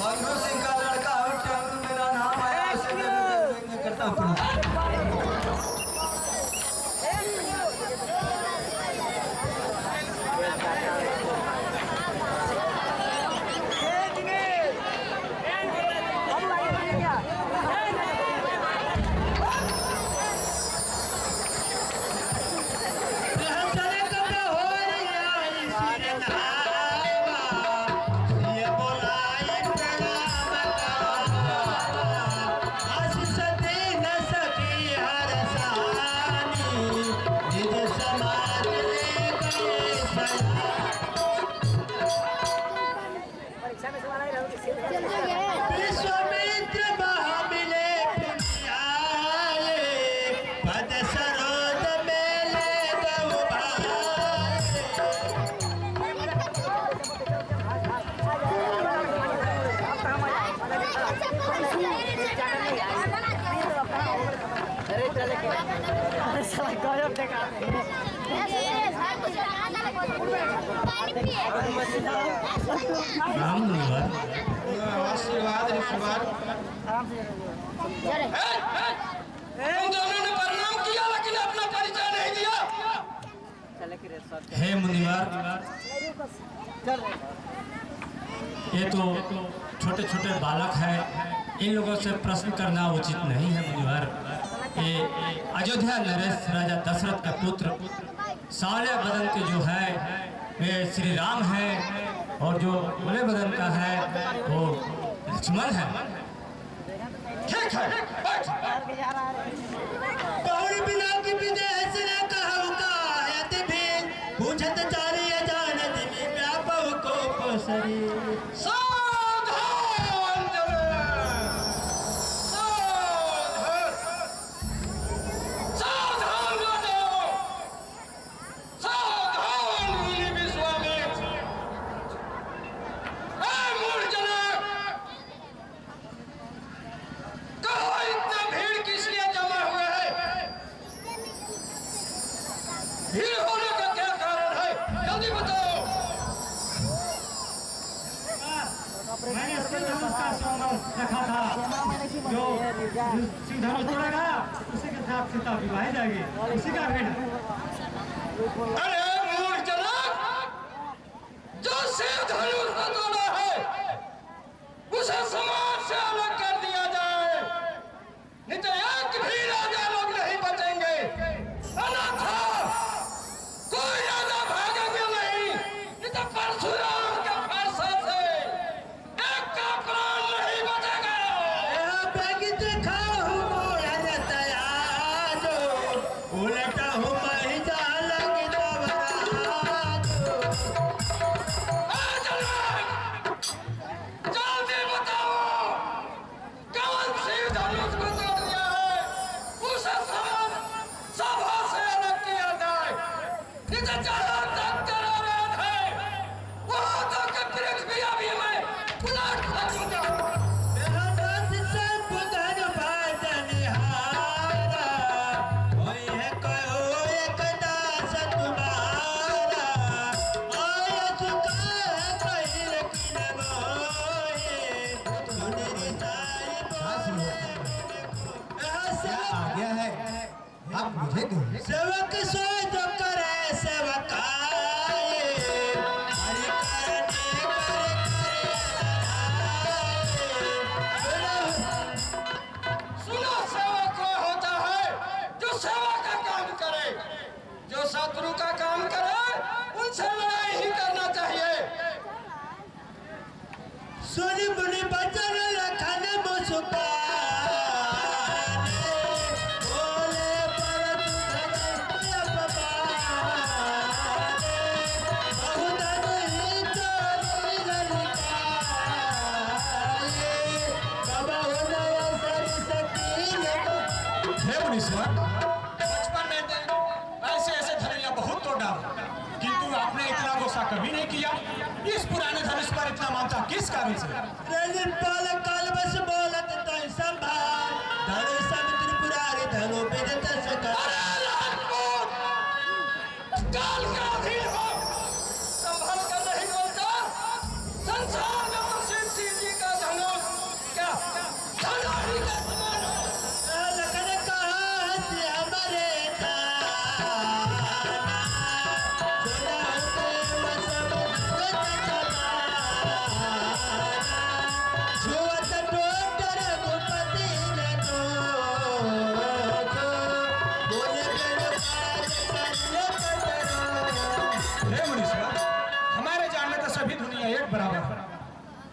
मनु सिंह का लड़का हूँ, टंगू मेरा नाम आया, उसे मैं करता हूँ। विश्वामित्र महामिले पुण्याये पद सरोज मेले गौ आशीर्वाद आशीर्वाद दोनों ने प्रणाम किया लेकिन अपना परिचय नहीं दिया। हे मुनिवर, ये तो छोटे छोटे बालक हैं, इन लोगों से प्रश्न करना उचित नहीं है मुनिवर। ये अयोध्या नरेश राजा दशरथ का पुत्र साले बदन के जो है वे श्री राम हैं, और जो बुले बदन का है वो लक्ष्मण है। ठीक है कौन बिना की विदेश न कहु कायत भी पूछत चारी अजानत भी व्यापक को पसरी। सावधान सावधान सावधान मुनि विश्वामित्र, कहो इतना भीड़ किस लिए जमा हुए हैं? भीड़ होने का क्या कारण है? जल्दी बताओ। मैंने धनुष का संबंध रखा था, जो धनुष तोड़ेगा उसी के साथ सीता विवाह जाएगी, उसी का भेड़। अरे मूर्ख जनक, जो शिव धनुष को तोड़ा है उसे समाज से अलग कर दिया जाए, नहीं तो एक भी राजा लोग नहीं बचेंगे। अन्यथा कोई राजा भागेगा नहीं, नहीं तो परशुराम के फरसा से एक का प्राण नहीं बचेगा। उलटा हूँ मैं जाला की दावत आप मुझे दो। सेवक सो जो करे सेवकाए, हरि सुनो, सेवक वो होता है जो सेवा का काम करे, जो शत्रु का काम करे उनसे लड़ाई ही करना चाहिए। सुनी मुनि बचन लखन मुस्कान, बोले पर तुझे अपमान, बहुधन ही चोरी ललकाए, कबहु नय सर सकील। हे मुनीश्वर, बचपन में ऐसे ऐसे धनुया बहुत तोड़ डाला, किंतु आपने इतना गुस्सा कभी नहीं किया। इस पुराने धनुष पर इतना मानता किस कारण से? पाल काल बस बोलत तय संभाल, धनु सब त्रिपुरारी धनु विदित सका। काल का अधीन हो, संभल कर नहीं बोलता। संसार में प्रसिद्ध शिव जी का धनुष क्या धनारी का समान हो। लखन कहा हंसी हमारे थाना, सुना प्रेम सब जगत समाना, छुअत टोटर भूपति जनो, बोले बिनु काज करियो कतरो। हे मुनीश्वर, हमारे जानने तो सभी दुनिया एक बराबर है।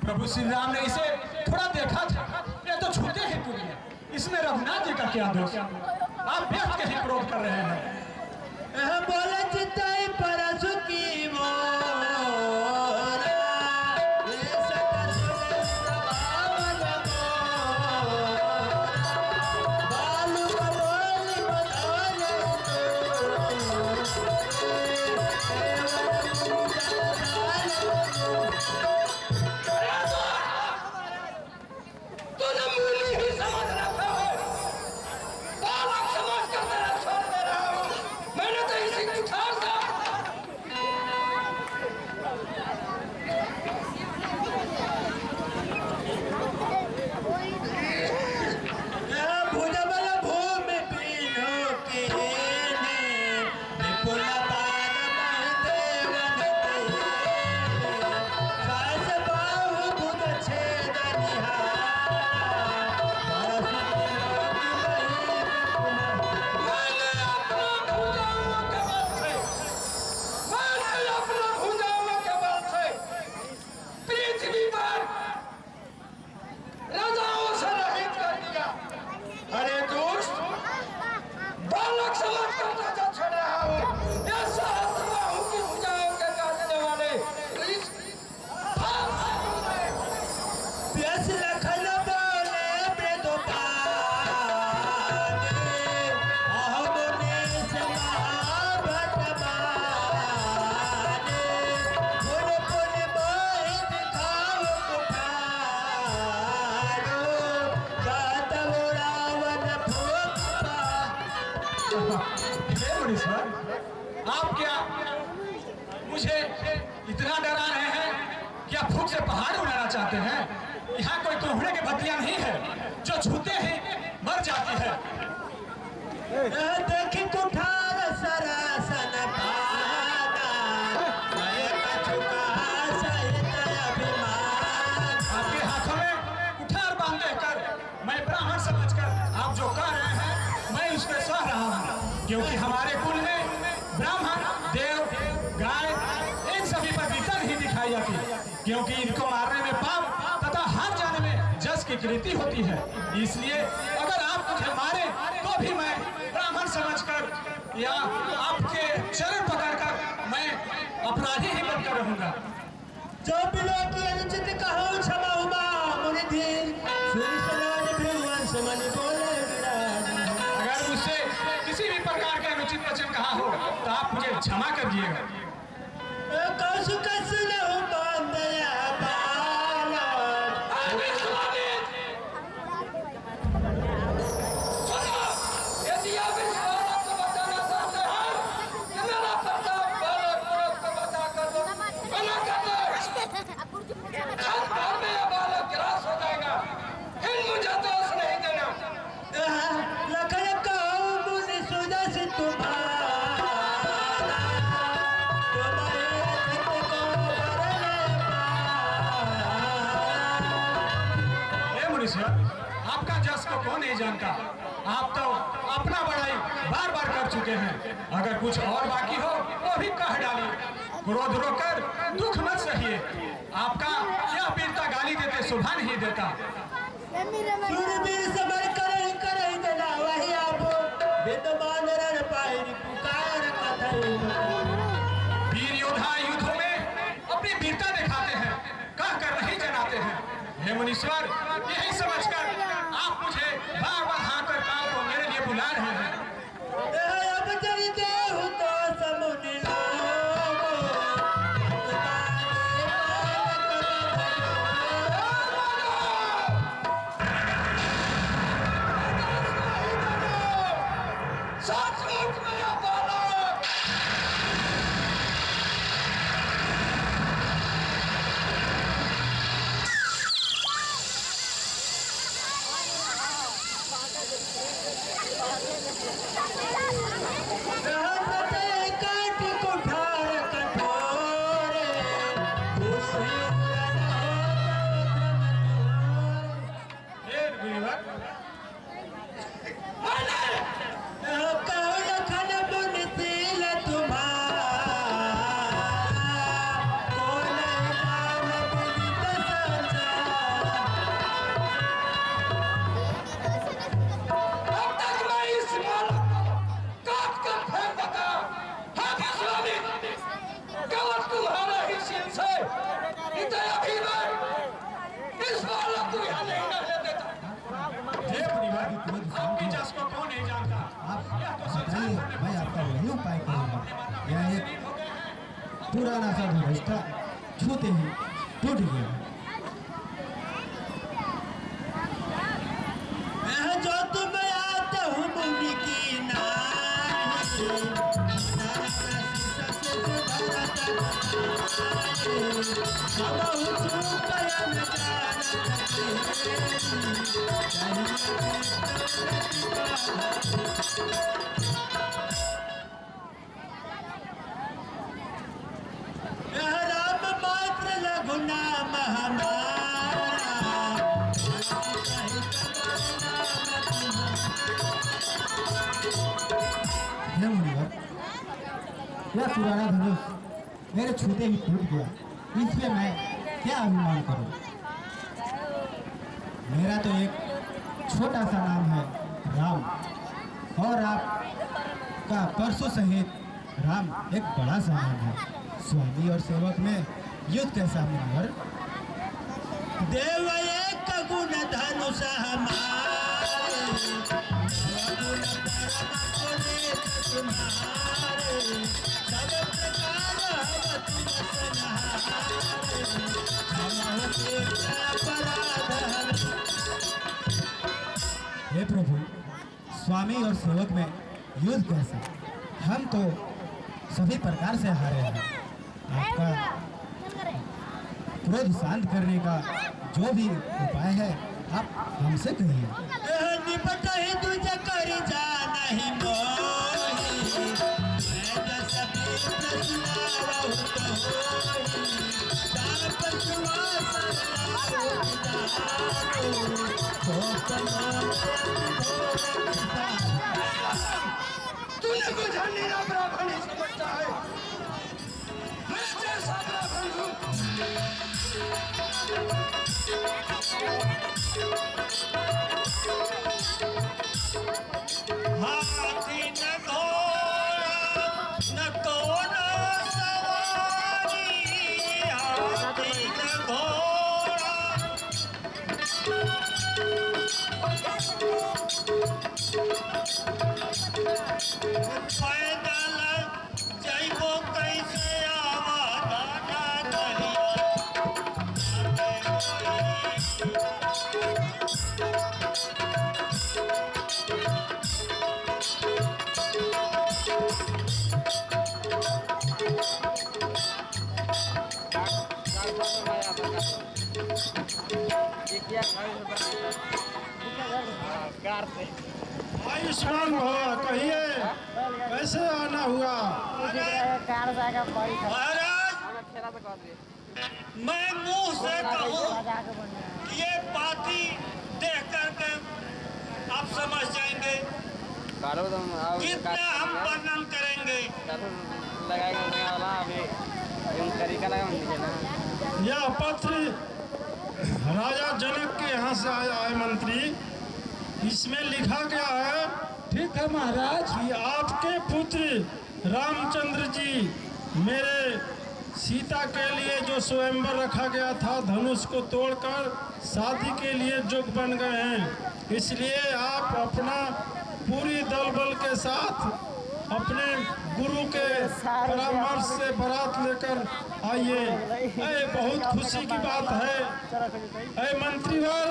प्रभु श्री राम ने इसे थोड़ा देखा था, ये तो छूते ही दुनिया। इसमें रघुनाथ जी का क्या दोष? आप व्यर्थ के ही क्रोध कर रहे हैं। बोले चिताई परसु की मोरा, ले सका सुने सभावन मोरा, बालू बोली बधाने तूने मूली ही समझ रखा है, बालक समझ कर तेरा छोड़ दे रहा हूँ। मैंने तो इसी को ठान था। भुजबल भूमि पीनो के ने, विपुल पाद महदेवन तेने, सास बाहु बुध छेद निहारा, परसु त्रिलोकी मही विपुल। मैंने अपना भुजाओं के बल से, मैंने अपना भुजाओं के बल से पृथ्वी पर राजाओं से रहित कर दिया। अरे दुष्ट, बालक समझ कर तो छोड़ रहा हूँ। मैं सहस्त्र हूँ कि भुजाओं के काटने वाले इस फांस से दूर रहे। प्यस लखन बोले मृदुपाने, अहम नेस महाभट माने, पुन पुन मोहित खाव कुठारो, जातव रावण भूप पा। हे मुनीश्वर, आप क्या मुझे इतना डरा रहे हैं कि आप फूक से पहाड़ उड़ाना चाहते हैं? यहाँ कोई कोहरे के बतिया नहीं है जो छूते ही मर जाती है। देखी कुठार सरासन पाना, मैं कछुका सहित अभिमान। आपके हाथों में कुठार बांध देकर मैं ब्राह्मण समझकर आप जो कह रहे हैं मैं उसमें सह रहा हूँ, क्योंकि हमारे कुल में ब्राह्मण, देव, गाय इन सभी पर बीता नहीं दिखाई जाती, क्योंकि इनको मारने में पाप तथा हार जाने में जस की कृति होती है। इसलिए अगर आप मुझे मारे तो भी मैं ब्राह्मण समझकर या आपके चरण पकड़कर मैं अपराधी ही बनकर रहूंगा। जो बिलो की अनुचित कहो क्षमा हुआ मुनि धीर, सुनि सलाज भृगुवन समन बोले विराज। अगर मुझसे किसी भी प्रकार के अनुचित वचन कहा हो तो आप मुझे क्षमा कर दिएगा। कौसुक सुनहु बांधया बाला, अरे स्वामी, सुनो, यदि आप इस बालक को बचाना चाहते हैं कि मेरा प्रताप बालक पुरुष को बचा कर दो, मना कर दो। क्षण भर में यह बालक ग्रास हो जाएगा, फिर मुझे दोष नहीं देना। लखन कहो मुनि सुन मुनीश्वर, आपका जस को कौन नहीं जानता। आप तो अपना बड़ाई बार बार कर चुके हैं। अगर कुछ और बाकी हो वो भी कह डालिए। क्रोध रोकर दुख मत सहिए। आपका यह वीरता गाली देते शोभा नहीं देता। सूरवीर समर करई करई देना वही आप विद्वान रण पाई पुकार कथन। वीर योद्धा युद्धों में अपनी वीरता दिखाते हैं, कह कर नहीं जनाते हैं। हे मुनीश्वर, यही समझकर आप मुझे बार बार हाँ कर कहा तो मेरे लिए बुला रहे हैं। अब चलते हो तो समुनि मैं आपका वही उपाय करूँगा। यह एक पुराना सा व्यवस्था छूते ही टूट गया। जो तुम आते हो मुनि की राम मात्र लघुनाम हे मुनिवर, यह पुराना धनुष मेरे छूते ही टूट गया। इसमें मैं क्या अभिमान करूं? मेरा तो एक छोटा सा नाम है राम, और आपका परसों सहित राम एक बड़ा सा नाम है। स्वामी और सेवक में युद्ध कैसा मुनिवर? देव एक गुण धनुष हे प्रभु, स्वामी और सेवक में युद्ध कैसा? हम तो सभी प्रकार से हारे हैं। आपका क्रोध शांत करने का जो भी उपाय है आप हमसे कहिए। निपट ही तुझे कर जाना ही मोही, मैं जस भी सुनावा तूने मुझे नीरा ब्राह्मण ही समझता है। मैं जैसा ब्राह्मण हूँ। हाथी न घोड़ा न कोनो सवारी, हाथी न घोड़ा पैदल जइबो कैसे आवा दाना आयुष्मान भव, कहिए कैसे आना हुआ? महाराज, मैं मुंह से कहूं कि ये पाती आप समझ जाएंगे। कितना हम वर्णन करेंगे। यह पत्र राजा जनक के यहाँ से आया है मंत्री। इसमें लिखा गया है, ठीक है महाराज, कि आपके पुत्र रामचंद्र जी मेरे सीता के लिए जो स्वयंवर रखा गया था धनुष को तोड़कर शादी के लिए जोग बन गए हैं। इसलिए आप अपना पूरी दल बल के साथ अपने गुरु के परामर्श से बारात लेकर आइए। बहुत खुशी की बात है। मंत्रीवर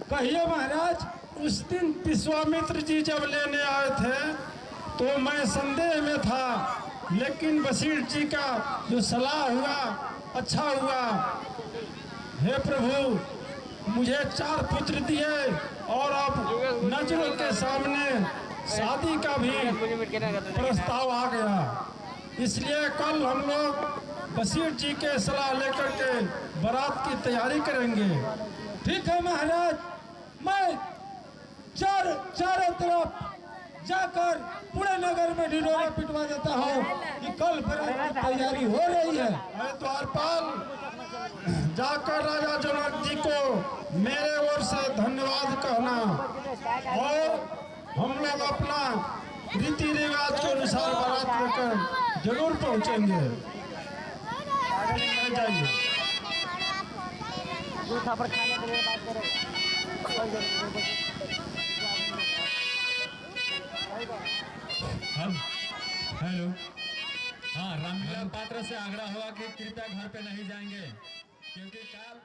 कहिए महाराज, उस दिन विश्वामित्र जी जब लेने आए थे तो मैं संदेह में था, लेकिन वशिष्ठ जी का जो सलाह हुआ अच्छा हुआ। हे प्रभु, मुझे 4 पुत्र दिए और अब नजरों के सामने शादी का भी प्रस्ताव आ गया। इसलिए कल हम लोग वशिष्ठ जी के सलाह लेकर के बारात की तैयारी करेंगे। ठीक है महाराज, मैं चारों तरफ जाकर पूरे नगर में ढिंढोरा पिटवा देता हूँ कि कल बारात की तैयारी हो रही है। द्वारपाल, जाकर राजा जनक जी को मेरे ओर से धन्यवाद कहना और हम लोग अपना रीति रिवाज के अनुसार बारात लेकर जरूर पहुंचेंगे। जाइए। हेलो, हाँ, रामलीला पात्र से आग्रह हुआ कि कृपया घर पे नहीं जाएंगे क्योंकि कल